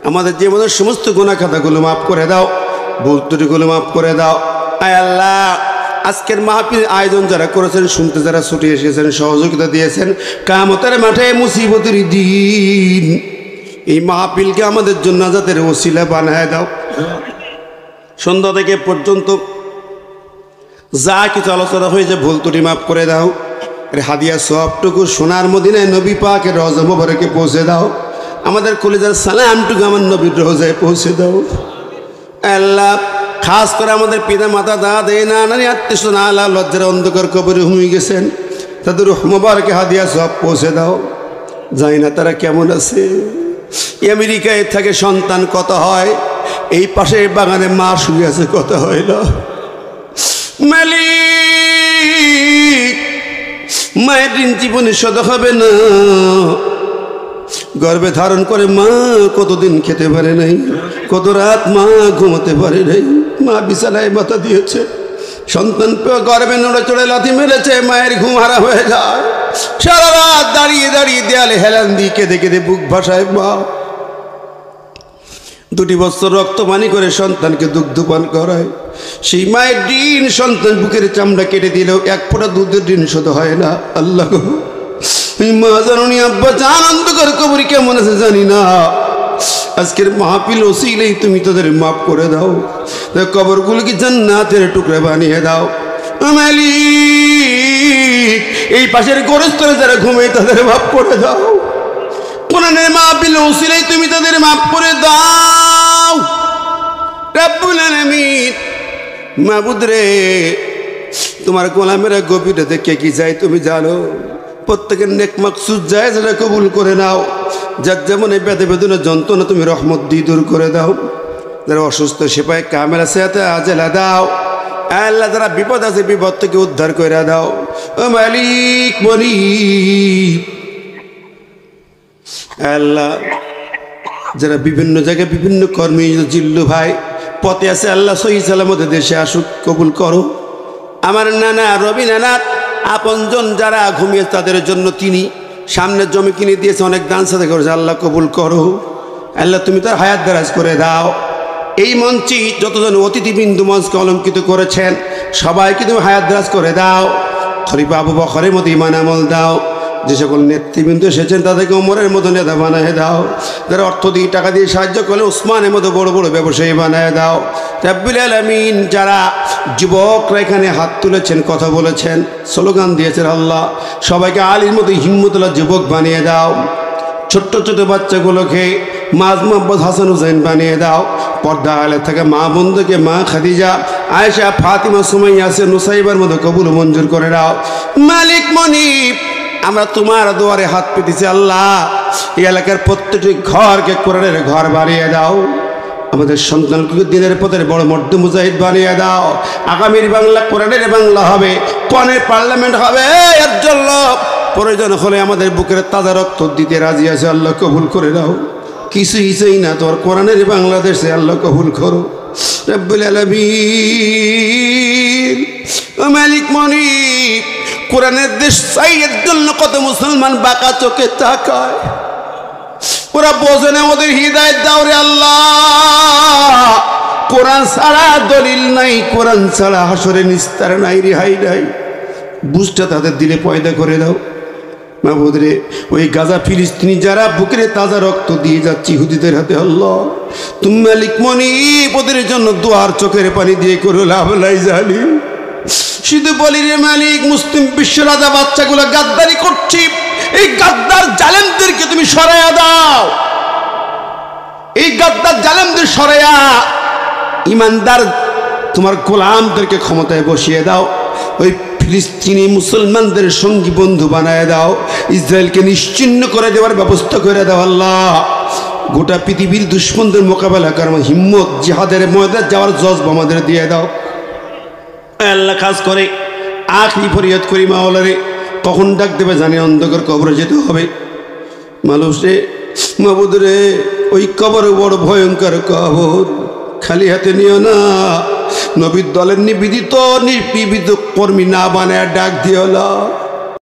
আমাদের জীবনের সমস্ত গুনাহ খাতাগুলো মাফ করে দাও, ভুল ত্রুটিগুলো মাফ করে দাও। আয় আল্লাহ, আজকের মাহফিল আয়োজন যারা করেছেন, শুনতে যারা ছুটে এসেছেন, সহযোগিতা দিয়েছেন, কিয়ামতের মাঠে মুসিবতের দিন এই মাহফিলকে আমাদের জন্য নাজাতের ওসিলা বানায় দাও। সন্ধ্যা থেকে পর্যন্ত যা কিছু আলোচনা হয়েছে ভুল ত্রুটি মাফ করে দাও। হাদিয়া সবটুকু সোনার মদিনায় নবী পাকের রওজা মোবারকে পৌঁছে দাও। আমাদের কলিজার সালামটুকু আমার নবীর রওজায় পৌঁছে দাও। আল্লাহ, খাস করে আমাদের পিতা মাতা দাদা নানি আত্মীয় আল্লাহ লজ্জার অন্ধকার কবরে ঘুমিয়ে গেছেন, তাদের রূহ মোবারকে হাদিয়া সব পৌঁছে দাও। জানি না তারা কেমন আছে। আমেরিকায় থাকে সন্তান কত হয়, এই পাশের বাগানে মা শুয়ে আছে কত হয় না। মালিক, মায়ের ঋণ জীবনে শোধ হবে না। গর্ভে ধারণ করে মা কতদিন খেতে পারে নাই, কত রাত মা ঘুমাতে পারে নাই। মা বিছানায় মাথা দিয়েছে, সন্তান গর্ভে নড়ে চড়ে লাথি মেরেছে, মায়ের ঘুম হারা হয়ে যায়। সারা রাত দাঁড়িয়ে দাঁড়িয়ে দেয়ালে হেলান দিয়ে কেঁদে কেঁদে বুক ভাসায় মা। 2 বছর রক্তপানি করে সন্তানকে দুগ্ধপান করায়। সেই মায়ের ঋণ সন্তান বুকের চামড়া কেটে দিলেও 1 ফোঁটা দুধের ঋণ শোধ হয় না। আল্লাহ গো, মা জানি আব্বা জান অন্ধকার কবরে কেমন আছে জানি না। আজকের মাহফিল ওসিলেই তুমি তাদের মাফ করে দাও, কবরগুলোকে জান্নাতের টুকরা বানিয়ে দাও। মালিক, এই পাশের গোরস্থানে যারা ঘুমায় তাদের মাফ করে দাও। কোরআনের মাহফিল ওসিলেই তুমি তাদের মাফ করে দাও। রব্বুল আলামিন, মাবুদ রে, তোমার গোলামেরা গভীর রাতে কে কি চাই তুমি জানো। প্রত্যেকের নেক মাকসুদ যায় যারা কবুল করে নাও। যার যেমন এই বেদে বেদনা যন্ত্রণা তুমি রহমত দিয়ে দূর করে দাও। যারা অসুস্থ সেপায় কামেরা সেহাতে আজেলা দাও। আল্লাহ, যারা বিপদ আছে বিপদ থেকে উদ্ধার করে দাও। ও মালিক মনিব, আল্লাহ, যারা বিভিন্ন জায়গায় বিভিন্ন কর্মী জিল্লু ভাই পথে আছে, আল্লাহ সহি সালামতে দেশে আসুক, কবুল করো। আমার নানা রবীন্দ্রনাথ আপনজন যারা ঘুমিয়ে তাদের জন্য তিনি সামনের জমি কিনে দিয়েছে, অনেক দান সাথে করেছে, আল্লাহ কবুল করো। আল্লাহ, তুমি তার হায়াত দারাজ করে দাও। এই মঞ্চে যতজন অতিথিবৃন্দ মঞ্চকে অলঙ্কিত করেছেন সবাইকে তুমি হায়াত দারাজ করে দাও। খলিফা আবু বকরের মতো ঈমান আমল দাও। যে সকল নেতৃবৃন্দ এসেছেন তাদেরকে ওমরের মতো নেতা বানায় দাও। যারা অর্থ দিয়ে টাকা দিয়ে সাহায্য করলে উসমানের মতো বড় বড় ব্যবসায়ী বানায় দাও। রব্বুল আলামিন, যারা যুবকরা এখানে হাত তুলেছেন, কথা বলেছেন, স্লোগান দিয়েছেন, আল্লাহ সবাইকে আলীর মতো হিম্মতুল্লাহ যুবক বানিয়ে দাও। ছোট্ট ছোট বাচ্চাগুলোকে মাজ মোহাম্মদ হাসান হুসাইন বানিয়ে দাও। পর্দা আলে থেকে মা বন্ধুকে মা খাদিজা, আয়েশা, ফাতিমা, সুমাইয়া, নুসাইবার মতো কবুল মঞ্জুর করে দাও। মালিক মনিব, আমরা তোমার দুয়ারে হাত পেতেছি। আল্লাহ, এই এলাকার প্রত্যেকটি ঘরকে কোরআনের ঘর বানিয়ে দাও। আমাদের সন্তানকে দিনের পথের বড় মর্দ মুজাহিদ বানিয়ে দাও। আগামীর বাংলা কোরআনের বাংলা হবে, কোরআনের পার্লামেন্ট হবে। এর জন্য প্রয়োজন হলে আমাদের বুকের তাজা রক্ত দিতে রাজি আছে, আল্লাহ কবুল করে দাও। কিছুই চাই না তোর কোরআনের বাংলাদেশে, আল্লাহ কবুল করো রব্বুল আলামিন। ও মালিক মনিব, কোরআনের দেশ চাইয়ের জন্য কত মুসলমান বাঁকা চোখে তাকায়, ওরা বোঝে না, ওদের হৃদায়ত দাও রে আল্লাহ। কোরআন ছাড়া দলিল নাই, কোরআন ছাড়া হাসরে নিস্তার নাই, রেহাই নাই, বুঝটা তাদের দিলে পয়দা করে দাও মাহবুদ রে। ওই গাজা ফিলিস্তিনি যারা বুকের তাজা রক্ত দিয়ে যাচ্ছে ইহুদিদের হাতে, আল্লাহ তুমি মালিক মনিব ওদের জন্য দোয়ার চোখের পানি দিয়ে করো লাভ নাই জালি। শুধু বলি রে মালিক, মুসলিম বিশ্ব রাজা বাচ্চাগুলো গাদ্দারি করছি, এই গাদ্দার জালেমদেরকে তুমি সরাইয়া দাও, এই গাদ্দার জালেমদের সরাইয়া ইমানদার তোমার গোলামদেরকে ক্ষমতায় বসিয়ে দাও, ওই ফিলিস্তিনি মুসলমানদের সঙ্গী বন্ধু বানায় দাও, ইসরায়েলকে নিশ্চিহ্ন করে দেওয়ার ব্যবস্থা করে দাও আল্লাহ। গোটা পৃথিবীর দুশ্মনদের মোকাবেলা করার হিম্মত, জিহাদের ময়দানে যাওয়ার জজবা আমাদের দিয়ে দাও আল্লাহ। খাস করে আখরি ফরিয়াদ করি মাওলা রে, কখন ডাক দেবে জানি, অন্ধকার কবরে যেতে হবে মানুষ রে মাহবুদ রে। ওই কবর বড় ভয়ঙ্কর কবর, খালি হাতে নিও না, নবীর দলের নিবেদিত নির্বিবিদ কর্মী না বানায় ডাক দিও না।